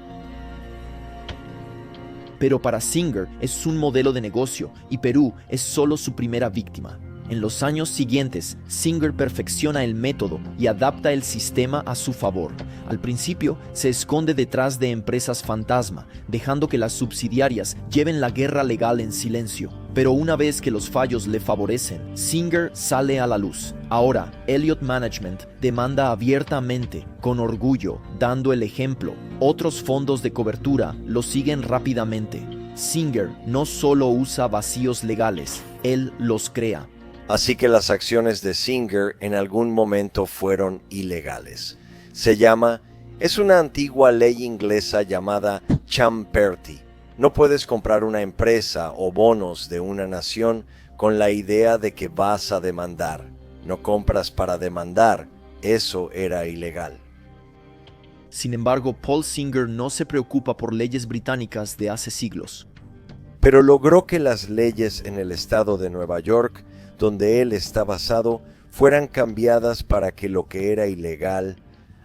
Pero para Singer es un modelo de negocio y Perú es solo su primera víctima. En los años siguientes, Singer perfecciona el método y adapta el sistema a su favor. Al principio, se esconde detrás de empresas fantasma, dejando que las subsidiarias lleven la guerra legal en silencio. Pero una vez que los fallos le favorecen, Singer sale a la luz. Ahora, Elliott Management demanda abiertamente, con orgullo, dando el ejemplo. Otros fondos de cobertura lo siguen rápidamente. Singer no solo usa vacíos legales, él los crea. Así que las acciones de Singer en algún momento fueron ilegales. Es una antigua ley inglesa llamada Champerty. No puedes comprar una empresa o bonos de una nación con la idea de que vas a demandar. No compras para demandar, eso era ilegal. Sin embargo, Paul Singer no se preocupa por leyes británicas de hace siglos. Pero logró que las leyes en el estado de Nueva York, donde él está basado, fueran cambiadas para que lo que era ilegal.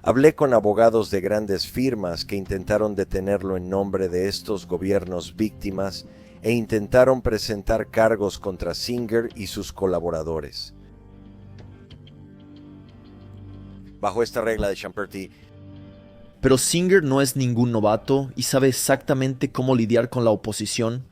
Hablé con abogados de grandes firmas que intentaron detenerlo en nombre de estos gobiernos víctimas e intentaron presentar cargos contra Singer y sus colaboradores. Bajo esta regla de Champerty. Pero Singer no es ningún novato y sabe exactamente cómo lidiar con la oposición.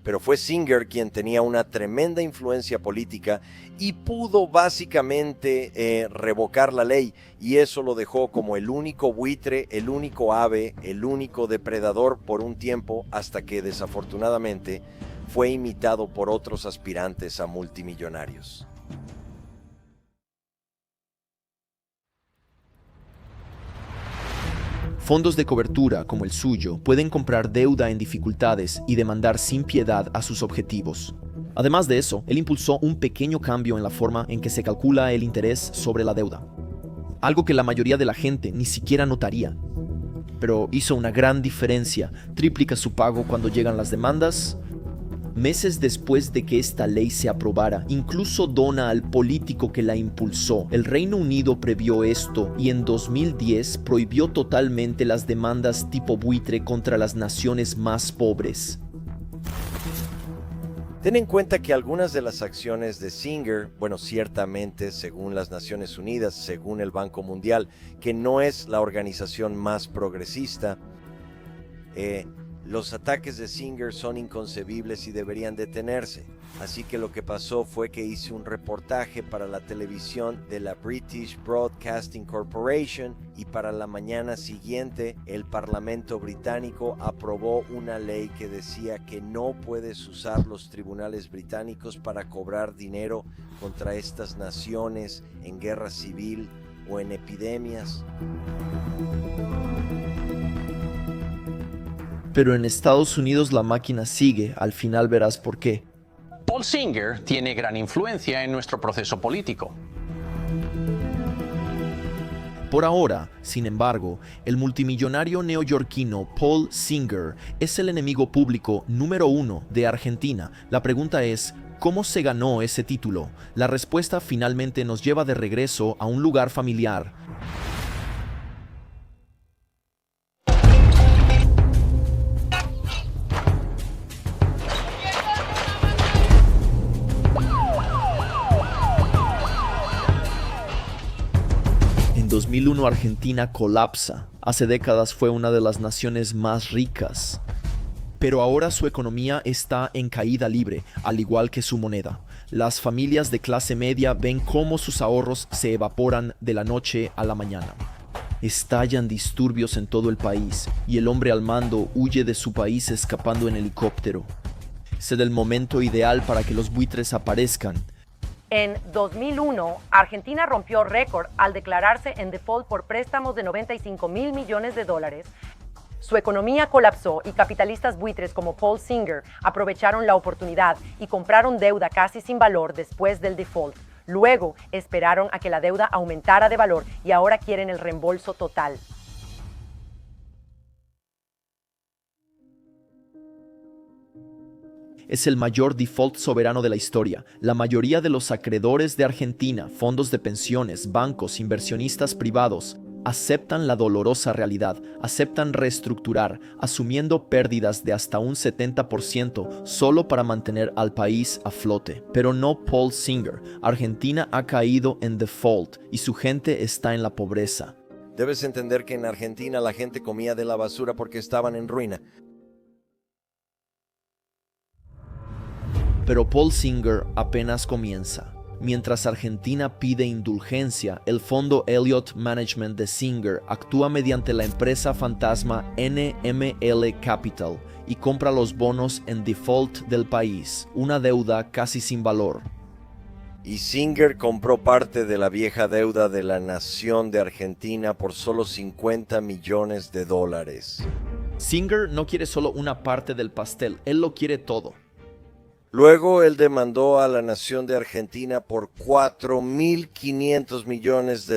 Pero fue Singer quien tenía una tremenda influencia política y pudo básicamente revocar la ley, y eso lo dejó como el único buitre, el único ave, el único depredador por un tiempo, hasta que desafortunadamente fue imitado por otros aspirantes a multimillonarios. Fondos de cobertura como el suyo pueden comprar deuda en dificultades y demandar sin piedad a sus objetivos. Además de eso, él impulsó un pequeño cambio en la forma en que se calcula el interés sobre la deuda. Algo que la mayoría de la gente ni siquiera notaría. Pero hizo una gran diferencia. Triplica su pago cuando llegan las demandas. Meses después de que esta ley se aprobara, incluso dona al político que la impulsó. El Reino Unido previó esto y en 2010 prohibió totalmente las demandas tipo buitre contra las naciones más pobres. Ten en cuenta que algunas de las acciones de Singer, ciertamente según las Naciones Unidas, según el Banco Mundial, que no es la organización más progresista, los ataques de Singer son inconcebibles y deberían detenerse. Así que lo que pasó fue que hice un reportaje para la televisión de la British Broadcasting Corporation, y para la mañana siguiente el Parlamento británico aprobó una ley que decía que no puedes usar los tribunales británicos para cobrar dinero contra estas naciones en guerra civil o en epidemias. Pero en Estados Unidos la máquina sigue, al final verás por qué. Paul Singer tiene gran influencia en nuestro proceso político. Por ahora, sin embargo, el multimillonario neoyorquino Paul Singer es el enemigo público número 1 de Argentina. La pregunta es, ¿cómo se ganó ese título? La respuesta finalmente nos lleva de regreso a un lugar familiar. En 2001 Argentina colapsa. Hace décadas fue una de las naciones más ricas. Pero ahora su economía está en caída libre, al igual que su moneda. Las familias de clase media ven cómo sus ahorros se evaporan de la noche a la mañana. Estallan disturbios en todo el país y el hombre al mando huye de su país escapando en helicóptero. Es el momento ideal para que los buitres aparezcan. En 2001, Argentina rompió récord al declararse en default por préstamos de $95,000 millones. Su economía colapsó y capitalistas buitres como Paul Singer aprovecharon la oportunidad y compraron deuda casi sin valor después del default. Luego esperaron a que la deuda aumentara de valor y ahora quieren el reembolso total. Es el mayor default soberano de la historia. La mayoría de los acreedores de Argentina, fondos de pensiones, bancos, inversionistas privados, aceptan la dolorosa realidad, aceptan reestructurar, asumiendo pérdidas de hasta un 70% solo para mantener al país a flote. Pero no Paul Singer. Argentina ha caído en default y su gente está en la pobreza. Debes entender que en Argentina la gente comía de la basura porque estaban en ruina. Pero Paul Singer apenas comienza. Mientras Argentina pide indulgencia, el fondo Elliott Management de Singer actúa mediante la empresa fantasma NML Capital y compra los bonos en default del país, una deuda casi sin valor. Y Singer compró parte de la vieja deuda de la nación de Argentina por solo $50 millones. Singer no quiere solo una parte del pastel, él lo quiere todo. Luego él demandó a la nación de Argentina por $4.500 millones.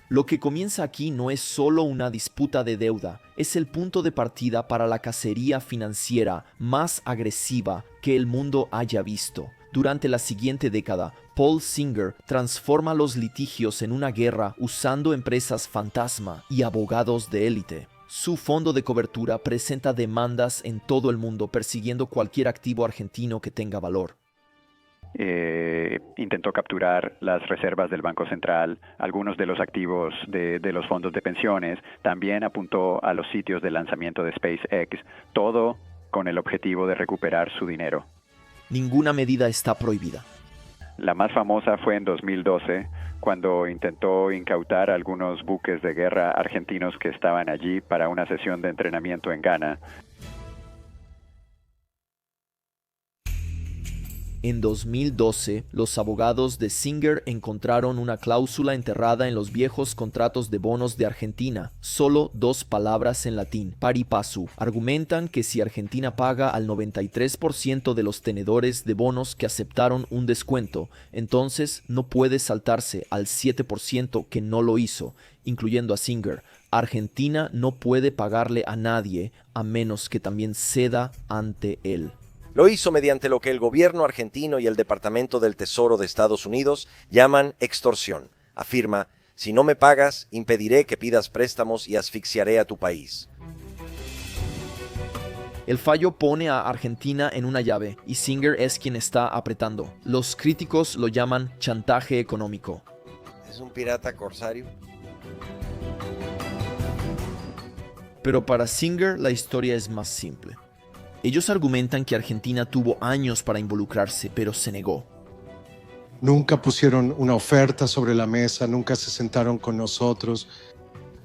Lo que comienza aquí no es solo una disputa de deuda, es el punto de partida para la cacería financiera más agresiva que el mundo haya visto. Durante la siguiente década, Paul Singer transforma los litigios en una guerra usando empresas fantasma y abogados de élite. Su fondo de cobertura presenta demandas en todo el mundo persiguiendo cualquier activo argentino que tenga valor. Intentó capturar las reservas del Banco Central, algunos de los activos de los fondos de pensiones, también apuntó a los sitios de lanzamiento de SpaceX, todo con el objetivo de recuperar su dinero. Ninguna medida está prohibida. La más famosa fue en 2012, cuando intentó incautar algunos buques de guerra argentinos que estaban allí para una sesión de entrenamiento en Ghana. En 2012, los abogados de Singer encontraron una cláusula enterrada en los viejos contratos de bonos de Argentina, solo 2 palabras en latín, pari passu. Argumentan que si Argentina paga al 93% de los tenedores de bonos que aceptaron un descuento, entonces no puede saltarse al 7% que no lo hizo, incluyendo a Singer. Argentina no puede pagarle a nadie a menos que también ceda ante él. Lo hizo mediante lo que el gobierno argentino y el Departamento del Tesoro de Estados Unidos llaman extorsión. Afirma, si no me pagas, impediré que pidas préstamos y asfixiaré a tu país. El fallo pone a Argentina en una llave y Singer es quien está apretando. Los críticos lo llaman chantaje económico. ¿Es un pirata corsario? Pero para Singer la historia es más simple. Ellos argumentan que Argentina tuvo años para involucrarse, pero se negó. Nunca pusieron una oferta sobre la mesa, nunca se sentaron con nosotros.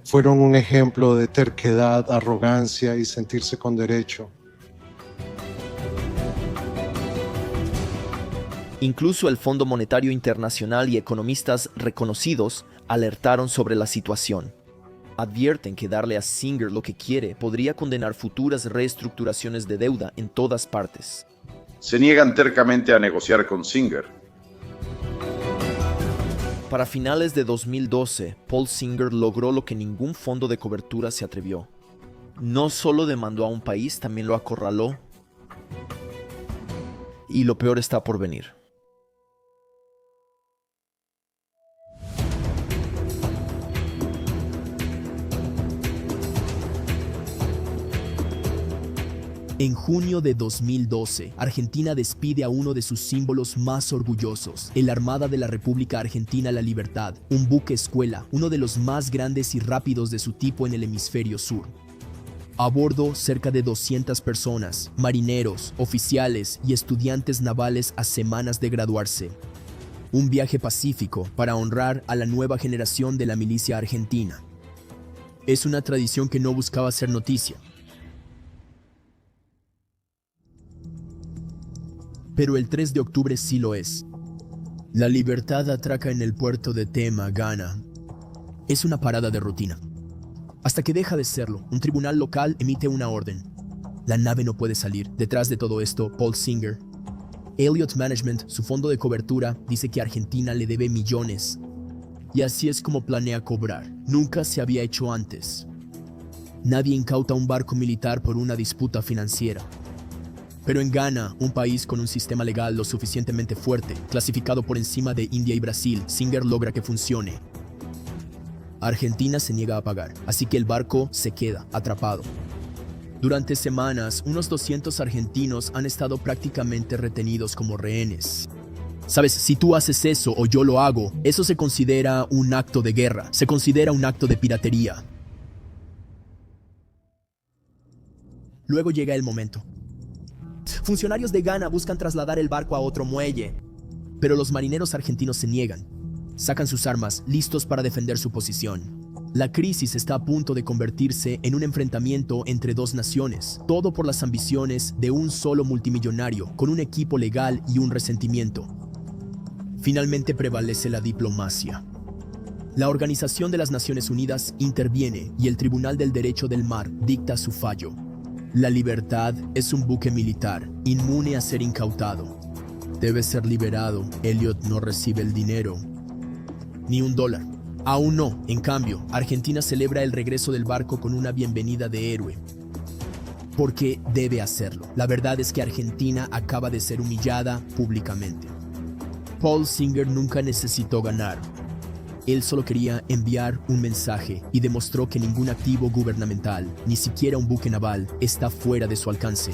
Fueron un ejemplo de terquedad, arrogancia y sentirse con derecho. Incluso el Fondo Monetario Internacional y economistas reconocidos alertaron sobre la situación. Advierten que darle a Singer lo que quiere podría condenar futuras reestructuraciones de deuda en todas partes. Se niegan tercamente a negociar con Singer. Para finales de 2012, Paul Singer logró lo que ningún fondo de cobertura se atrevió. No solo demandó a un país, también lo acorraló. Y lo peor está por venir. En junio de 2012, Argentina despide a uno de sus símbolos más orgullosos, el Armada de la República Argentina La Libertad, un buque escuela, uno de los más grandes y rápidos de su tipo en el hemisferio sur. A bordo, cerca de 200 personas, marineros, oficiales y estudiantes navales a semanas de graduarse. Un viaje pacífico para honrar a la nueva generación de la milicia argentina. Es una tradición que no buscaba ser noticia. Pero el 3 de octubre sí lo es. La Libertad atraca en el puerto de Tema, Ghana. Es una parada de rutina. Hasta que deja de serlo, un tribunal local emite una orden. La nave no puede salir. Detrás de todo esto, Paul Singer Elliott Management, su fondo de cobertura, dice que Argentina le debe millones. Y así es como planea cobrar. Nunca se había hecho antes. Nadie incauta un barco militar por una disputa financiera. Pero en Ghana, un país con un sistema legal lo suficientemente fuerte, clasificado por encima de India y Brasil, Singer logra que funcione. Argentina se niega a pagar, así que el barco se queda atrapado. Durante semanas, unos 200 argentinos han estado prácticamente retenidos como rehenes. Sabes, si tú haces eso o yo lo hago, eso se considera un acto de guerra, se considera un acto de piratería. Luego llega el momento. Funcionarios de Ghana buscan trasladar el barco a otro muelle, pero los marineros argentinos se niegan. Sacan sus armas, listos para defender su posición. La crisis está a punto de convertirse en un enfrentamiento entre dos naciones, todo por las ambiciones de un solo multimillonario, con un equipo legal y un resentimiento. Finalmente prevalece la diplomacia. La Organización de las Naciones Unidas interviene y el Tribunal del Derecho del Mar dicta su fallo. La Libertad es un buque militar, inmune a ser incautado. Debe ser liberado. Elliott no recibe el dinero, ni $1. Aún no. En cambio, Argentina celebra el regreso del barco con una bienvenida de héroe. Porque debe hacerlo. La verdad es que Argentina acaba de ser humillada públicamente. Paul Singer nunca necesitó ganar. Él solo quería enviar un mensaje y demostró que ningún activo gubernamental, ni siquiera un buque naval, está fuera de su alcance.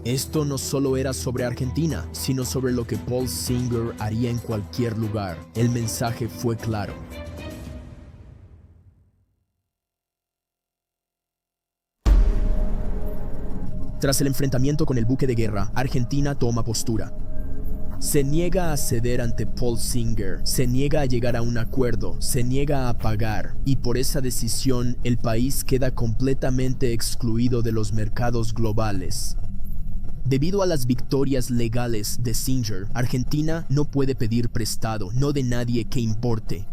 Esto no solo era sobre Argentina, sino sobre lo que Paul Singer haría en cualquier lugar. El mensaje fue claro. Tras el enfrentamiento con el buque de guerra, Argentina toma postura. Se niega a ceder ante Paul Singer, se niega a llegar a un acuerdo, se niega a pagar, y por esa decisión el país queda completamente excluido de los mercados globales. Debido a las victorias legales de Singer, Argentina no puede pedir prestado, no de nadie que importe.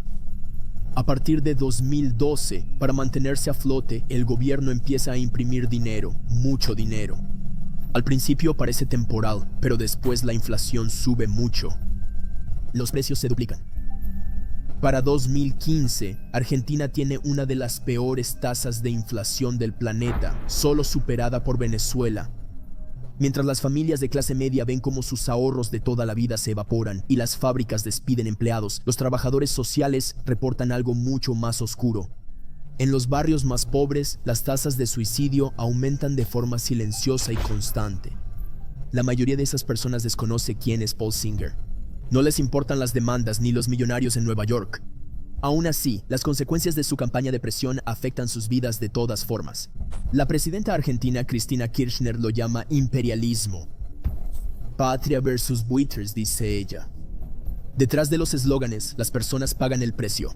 A partir de 2012, para mantenerse a flote, el gobierno empieza a imprimir dinero, mucho dinero. Al principio parece temporal, pero después la inflación sube mucho. Los precios se duplican. Para 2015, Argentina tiene una de las peores tasas de inflación del planeta, solo superada por Venezuela. Mientras las familias de clase media ven cómo sus ahorros de toda la vida se evaporan y las fábricas despiden empleados, los trabajadores sociales reportan algo mucho más oscuro. En los barrios más pobres, las tasas de suicidio aumentan de forma silenciosa y constante. La mayoría de esas personas desconoce quién es Paul Singer. No les importan las demandas ni los millonarios en Nueva York. Aún así, las consecuencias de su campaña de presión afectan sus vidas de todas formas. La presidenta argentina Cristina Kirchner lo llama imperialismo. Patria versus buitres, dice ella. Detrás de los eslóganes, las personas pagan el precio.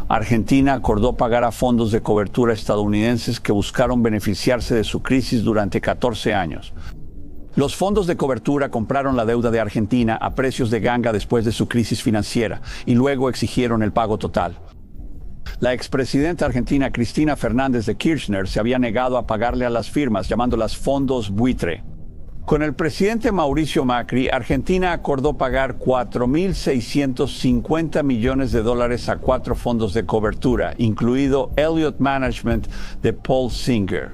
Argentina acordó pagar a fondos de cobertura estadounidenses que buscaron beneficiarse de su crisis durante 14 años. Los fondos de cobertura compraron la deuda de Argentina a precios de ganga después de su crisis financiera y luego exigieron el pago total. La expresidenta argentina Cristina Fernández de Kirchner se había negado a pagarle a las firmas, llamándolas fondos buitre. Con el presidente Mauricio Macri, Argentina acordó pagar $4.650 millones a 4 fondos de cobertura, incluido Elliott Management de Paul Singer.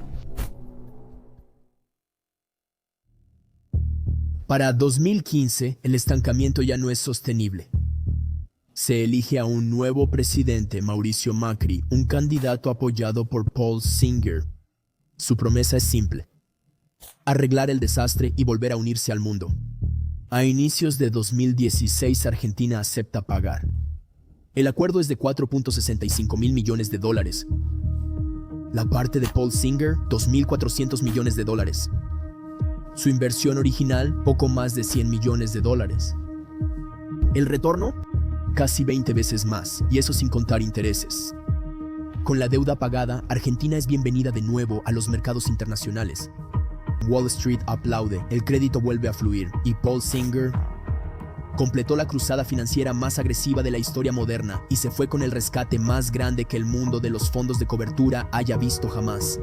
Para 2015, el estancamiento ya no es sostenible. Se elige a un nuevo presidente, Mauricio Macri, un candidato apoyado por Paul Singer. Su promesa es simple: arreglar el desastre y volver a unirse al mundo. A inicios de 2016, Argentina acepta pagar. El acuerdo es de $4.65 mil millones. La parte de Paul Singer, $2.400 millones. Su inversión original, poco más de $100 millones. El retorno, casi 20 veces más, y eso sin contar intereses. Con la deuda pagada, Argentina es bienvenida de nuevo a los mercados internacionales. Wall Street aplaude, el crédito vuelve a fluir y Paul Singer Completó la cruzada financiera más agresiva de la historia moderna y se fue con el rescate más grande que el mundo de los fondos de cobertura haya visto jamás.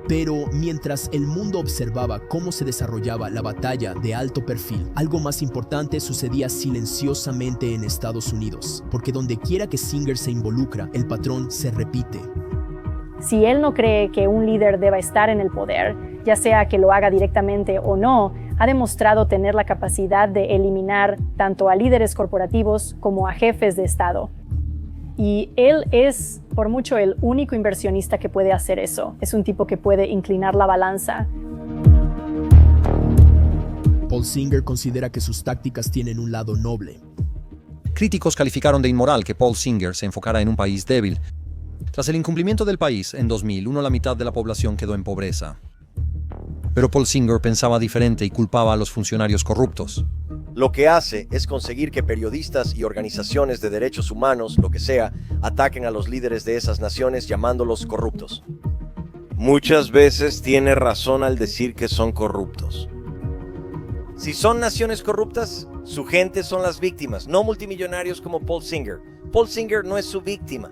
Pero mientras el mundo observaba cómo se desarrollaba la batalla de alto perfil, algo más importante sucedía silenciosamente en Estados Unidos, porque donde quiera que Singer se involucra, el patrón se repite. Si él no cree que un líder deba estar en el poder, ya sea que lo haga directamente o no, ha demostrado tener la capacidad de eliminar tanto a líderes corporativos como a jefes de Estado. Y él es, por mucho, el único inversionista que puede hacer eso. Es un tipo que puede inclinar la balanza. Paul Singer considera que sus tácticas tienen un lado noble. Críticos calificaron de inmoral que Paul Singer se enfocara en un país débil. Tras el incumplimiento del país, en 2001 la mitad de la población quedó en pobreza. Pero Paul Singer pensaba diferente y culpaba a los funcionarios corruptos. Lo que hace es conseguir que periodistas y organizaciones de derechos humanos, lo que sea, ataquen a los líderes de esas naciones llamándolos corruptos. Muchas veces tiene razón al decir que son corruptos. Si son naciones corruptas, su gente son las víctimas, no multimillonarios como Paul Singer. Paul Singer no es su víctima.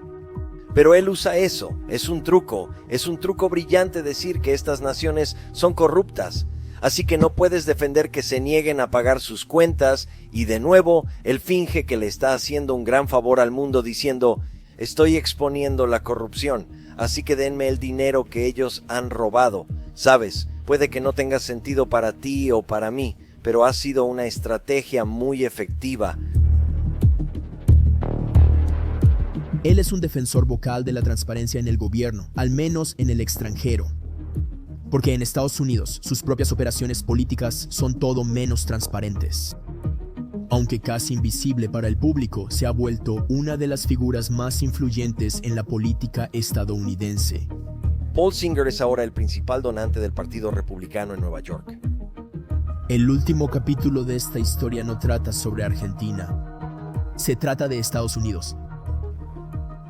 Pero él usa eso, es un truco brillante decir que estas naciones son corruptas. Así que no puedes defender que se nieguen a pagar sus cuentas y de nuevo él finge que le está haciendo un gran favor al mundo diciendo: estoy exponiendo la corrupción, así que denme el dinero que ellos han robado. Sabes, puede que no tenga sentido para ti o para mí, pero ha sido una estrategia muy efectiva. Él es un defensor vocal de la transparencia en el gobierno, al menos en el extranjero. Porque en Estados Unidos, sus propias operaciones políticas son todo menos transparentes. Aunque casi invisible para el público, se ha vuelto una de las figuras más influyentes en la política estadounidense. Paul Singer es ahora el principal donante del Partido Republicano en Nueva York. El último capítulo de esta historia no trata sobre Argentina. Se trata de Estados Unidos.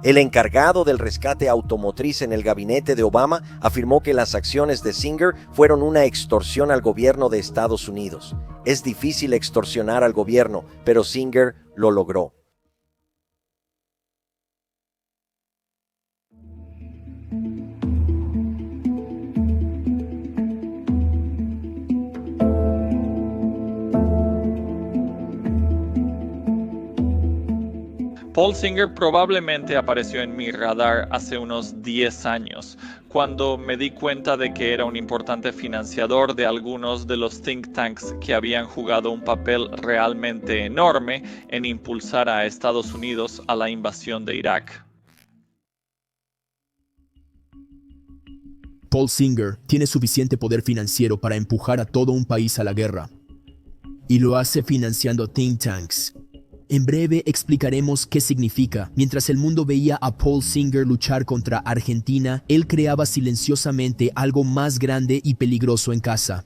El encargado del rescate automotriz en el gabinete de Obama afirmó que las acciones de Singer fueron una extorsión al gobierno de Estados Unidos. Es difícil extorsionar al gobierno, pero Singer lo logró. Paul Singer probablemente apareció en mi radar hace unos 10 años, cuando me di cuenta de que era un importante financiador de algunos de los think tanks que habían jugado un papel realmente enorme en impulsar a Estados Unidos a la invasión de Irak. Paul Singer tiene suficiente poder financiero para empujar a todo un país a la guerra. Y lo hace financiando think tanks. En breve explicaremos qué significa. Mientras el mundo veía a Paul Singer luchar contra Argentina, él creaba silenciosamente algo más grande y peligroso en casa.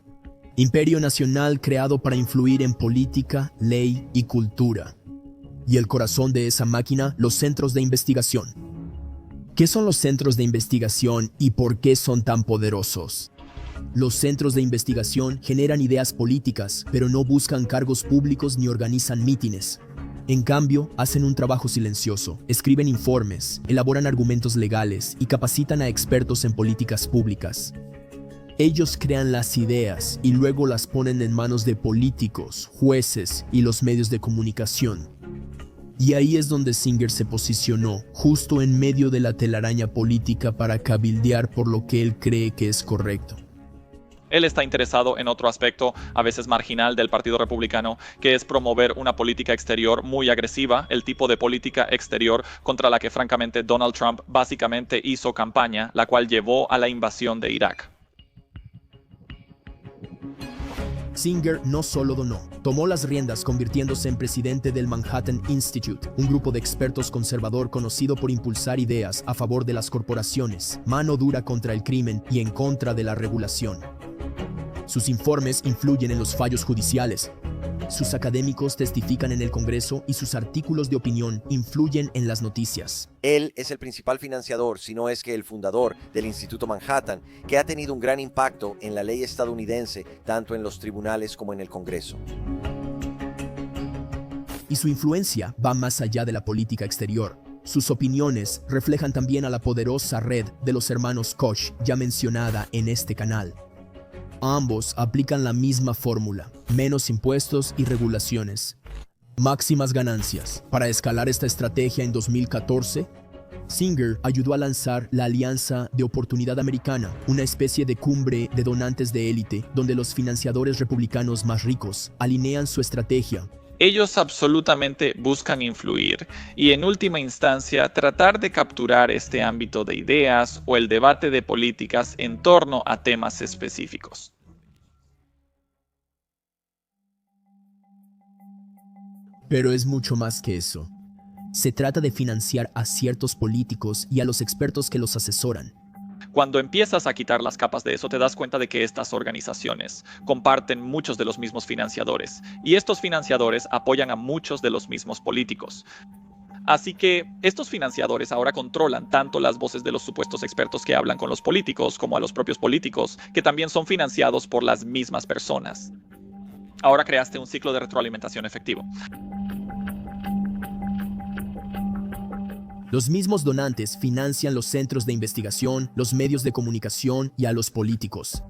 Imperio Nacional creado para influir en política, ley y cultura. Y el corazón de esa máquina, los centros de investigación. ¿Qué son los centros de investigación y por qué son tan poderosos? Los centros de investigación generan ideas políticas, pero no buscan cargos públicos ni organizan mítines. En cambio, hacen un trabajo silencioso, escriben informes, elaboran argumentos legales y capacitan a expertos en políticas públicas. Ellos crean las ideas y luego las ponen en manos de políticos, jueces y los medios de comunicación. Y ahí es donde Singer se posicionó, justo en medio de la telaraña política para cabildear por lo que él cree que es correcto. Él está interesado en otro aspecto, a veces marginal, del Partido Republicano, que es promover una política exterior muy agresiva, el tipo de política exterior contra la que francamente Donald Trump básicamente hizo campaña, la cual llevó a la invasión de Irak. Singer no solo donó, tomó las riendas convirtiéndose en presidente del Manhattan Institute, un grupo de expertos conservador conocido por impulsar ideas a favor de las corporaciones, mano dura contra el crimen y en contra de la regulación. Sus informes influyen en los fallos judiciales. Sus académicos testifican en el Congreso y sus artículos de opinión influyen en las noticias. Él es el principal financiador, si no es que el fundador del Instituto Manhattan, que ha tenido un gran impacto en la ley estadounidense, tanto en los tribunales como en el Congreso. y su influencia va más allá de la política exterior. Sus opiniones reflejan también a la poderosa red de los hermanos Koch, ya mencionada en este canal. Ambos aplican la misma fórmula: menos impuestos y regulaciones, máximas ganancias. Para escalar esta estrategia en 2014, Singer ayudó a lanzar la Alianza de Oportunidad Americana, una especie de cumbre de donantes de élite donde los financiadores republicanos más ricos alinean su estrategia. Ellos absolutamente buscan influir y en última instancia tratar de capturar este ámbito de ideas o el debate de políticas en torno a temas específicos. Pero es mucho más que eso. Se trata de financiar a ciertos políticos y a los expertos que los asesoran. Cuando empiezas a quitar las capas de eso, te das cuenta de que estas organizaciones comparten muchos de los mismos financiadores, y estos financiadores apoyan a muchos de los mismos políticos. Así que estos financiadores ahora controlan tanto las voces de los supuestos expertos que hablan con los políticos, como a los propios políticos, que también son financiados por las mismas personas. Ahora creaste un ciclo de retroalimentación efectivo. Los mismos donantes financian los centros de investigación, los medios de comunicación y a los políticos.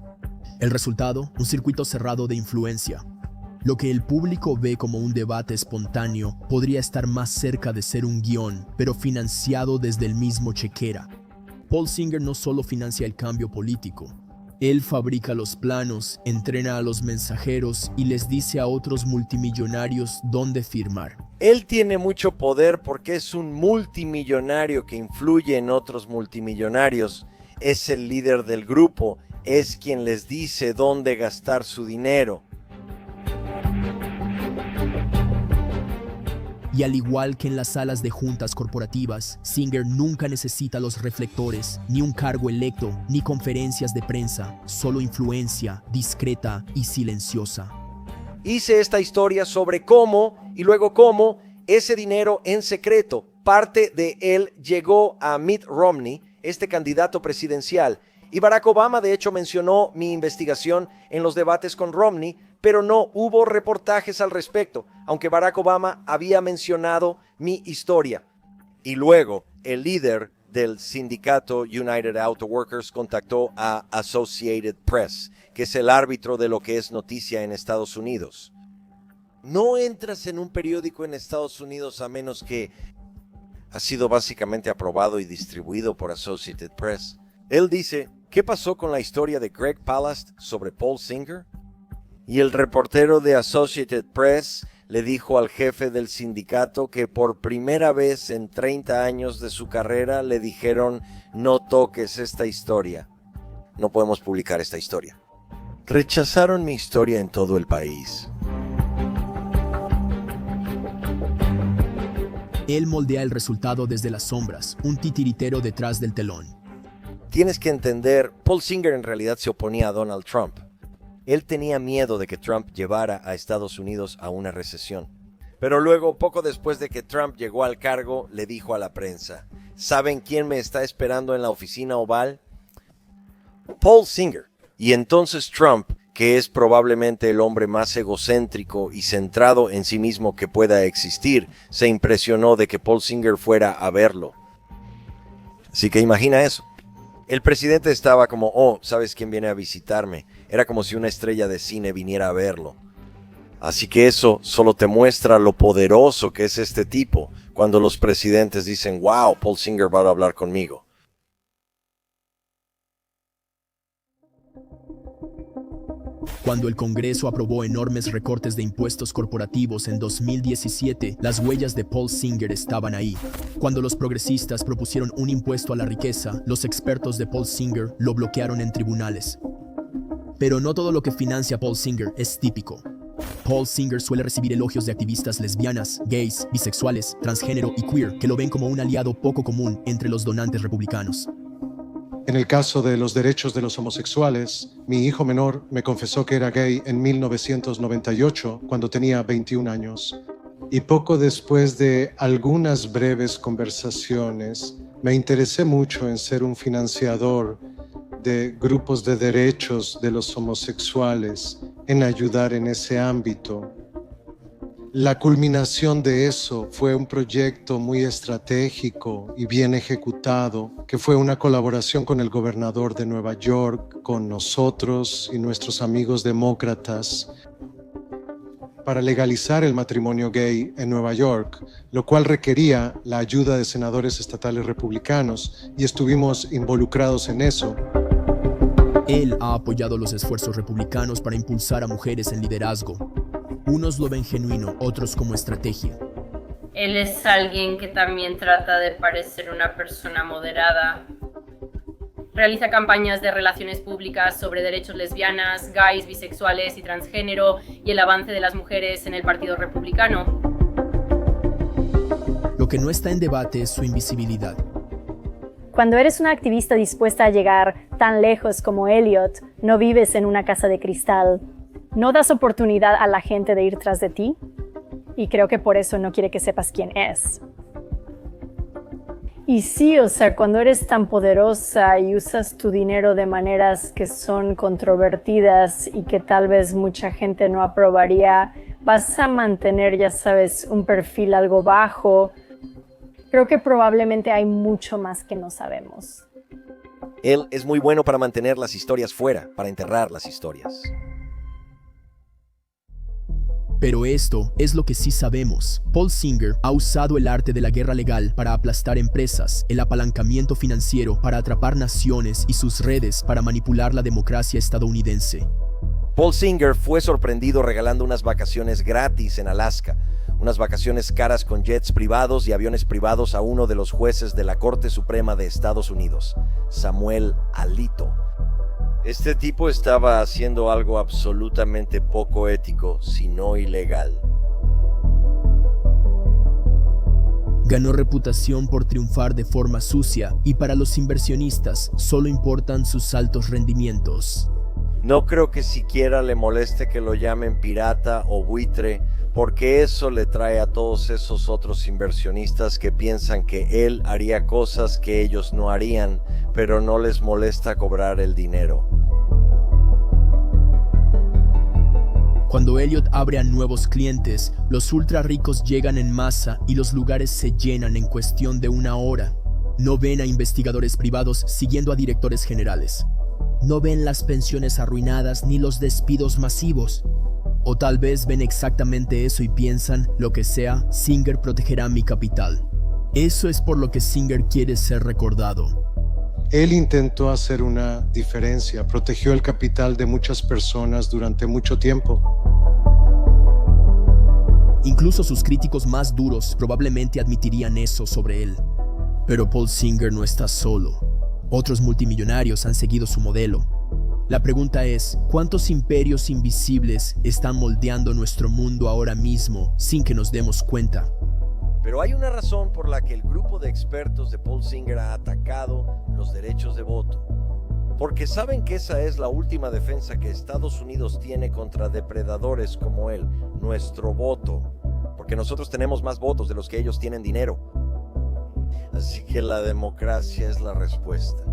El resultado, un circuito cerrado de influencia. Lo que el público ve como un debate espontáneo podría estar más cerca de ser un guión, pero financiado desde el mismo chequera. Paul Singer no solo financia el cambio político. Él fabrica los planos, entrena a los mensajeros y les dice a otros multimillonarios dónde firmar. Él tiene mucho poder porque es un multimillonario que influye en otros multimillonarios. Es el líder del grupo, es quien les dice dónde gastar su dinero. Y al igual que en las salas de juntas corporativas, Singer nunca necesita los reflectores, ni un cargo electo, ni conferencias de prensa, solo influencia discreta y silenciosa. Hice esta historia sobre cómo, y luego cómo, ese dinero en secreto, parte de él llegó a Mitt Romney, este candidato presidencial. Y Barack Obama de hecho mencionó mi investigación en los debates con Romney, pero no hubo reportajes al respecto, aunque Barack Obama había mencionado mi historia. Y luego, el líder del sindicato United Auto Workers contactó a Associated Press, que es el árbitro de lo que es noticia en Estados Unidos. No entras en un periódico en Estados Unidos a menos que ha sido básicamente aprobado y distribuido por Associated Press. Él dice, ¿qué pasó con la historia de Greg Palast sobre Paul Singer? Y el reportero de Associated Press le dijo al jefe del sindicato que por primera vez en 30 años de su carrera le dijeron, no toques esta historia. No podemos publicar esta historia. Rechazaron mi historia en todo el país. Él moldea el resultado desde las sombras, un titiritero detrás del telón. Tienes que entender, Paul Singer en realidad se oponía a Donald Trump. Él tenía miedo de que Trump llevara a Estados Unidos a una recesión. Pero luego, poco después de que Trump llegó al cargo, le dijo a la prensa, ¿saben quién me está esperando en la oficina oval? Paul Singer. Y entonces Trump, que es probablemente el hombre más egocéntrico y centrado en sí mismo que pueda existir, se impresionó de que Paul Singer fuera a verlo. Así que imagina eso. El presidente estaba como, oh, ¿sabes quién viene a visitarme? Era como si una estrella de cine viniera a verlo. Así que eso solo te muestra lo poderoso que es este tipo cuando los presidentes dicen, wow, Paul Singer va a hablar conmigo. Cuando el Congreso aprobó enormes recortes de impuestos corporativos en 2017, las huellas de Paul Singer estaban ahí. Cuando los progresistas propusieron un impuesto a la riqueza, los expertos de Paul Singer lo bloquearon en tribunales. Pero no todo lo que financia Paul Singer es típico. Paul Singer suele recibir elogios de activistas lesbianas, gays, bisexuales, transgénero y queer que lo ven como un aliado poco común entre los donantes republicanos. En el caso de los derechos de los homosexuales, mi hijo menor me confesó que era gay en 1998, cuando tenía 21 años. Y poco después de algunas breves conversaciones, me interesé mucho en ser un financiador de grupos de derechos de los homosexuales, en ayudar en ese ámbito. La culminación de eso fue un proyecto muy estratégico y bien ejecutado, que fue una colaboración con el gobernador de Nueva York, con nosotros y nuestros amigos demócratas, para legalizar el matrimonio gay en Nueva York, lo cual requería la ayuda de senadores estatales republicanos, y estuvimos involucrados en eso. Él ha apoyado los esfuerzos republicanos para impulsar a mujeres en liderazgo. Unos lo ven genuino, otros como estrategia. Él es alguien que también trata de parecer una persona moderada. Realiza campañas de relaciones públicas sobre derechos lesbianas, gays, bisexuales y transgénero y el avance de las mujeres en el Partido Republicano. Lo que no está en debate es su invisibilidad. Cuando eres una activista dispuesta a llegar tan lejos como Elliot, no vives en una casa de cristal. No das oportunidad a la gente de ir tras de ti, y creo que por eso no quiere que sepas quién es. Y sí, o sea, cuando eres tan poderosa y usas tu dinero de maneras que son controvertidas y que tal vez mucha gente no aprobaría, vas a mantener, ya sabes, un perfil algo bajo. Creo que probablemente hay mucho más que no sabemos. Él es muy bueno para mantener las historias fuera, para enterrar las historias. Pero esto es lo que sí sabemos. Paul Singer ha usado el arte de la guerra legal para aplastar empresas, el apalancamiento financiero para atrapar naciones y sus redes para manipular la democracia estadounidense. Paul Singer fue sorprendido regalando unas vacaciones gratis en Alaska, unas vacaciones caras con jets privados y aviones privados a uno de los jueces de la Corte Suprema de Estados Unidos, Samuel Alito. Este tipo estaba haciendo algo absolutamente poco ético, si no ilegal. Ganó reputación por triunfar de forma sucia y para los inversionistas solo importan sus altos rendimientos. No creo que siquiera le moleste que lo llamen pirata o buitre, porque eso le trae a todos esos otros inversionistas que piensan que él haría cosas que ellos no harían, pero no les molesta cobrar el dinero. Cuando Elliot abre a nuevos clientes, los ultra ricos llegan en masa y los lugares se llenan en cuestión de una hora. No ven a investigadores privados siguiendo a directores generales. No ven las pensiones arruinadas ni los despidos masivos. O tal vez ven exactamente eso y piensan, lo que sea, Singer protegerá mi capital. Eso es por lo que Singer quiere ser recordado. Él intentó hacer una diferencia, protegió el capital de muchas personas durante mucho tiempo. Incluso sus críticos más duros probablemente admitirían eso sobre él. Pero Paul Singer no está solo. Otros multimillonarios han seguido su modelo. La pregunta es, ¿cuántos imperios invisibles están moldeando nuestro mundo ahora mismo sin que nos demos cuenta? Pero hay una razón por la que el grupo de expertos de Paul Singer ha atacado los derechos de voto. Porque saben que esa es la última defensa que Estados Unidos tiene contra depredadores como él, nuestro voto. Porque nosotros tenemos más votos de los que ellos tienen dinero. Así que la democracia es la respuesta.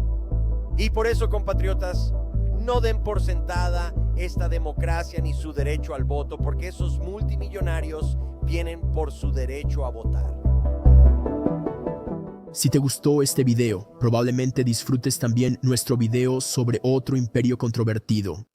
Y por eso, compatriotas, no den por sentada esta democracia ni su derecho al voto, porque esos multimillonarios vienen por su derecho a votar. Si te gustó este video, probablemente disfrutes también nuestro video sobre otro imperio controvertido.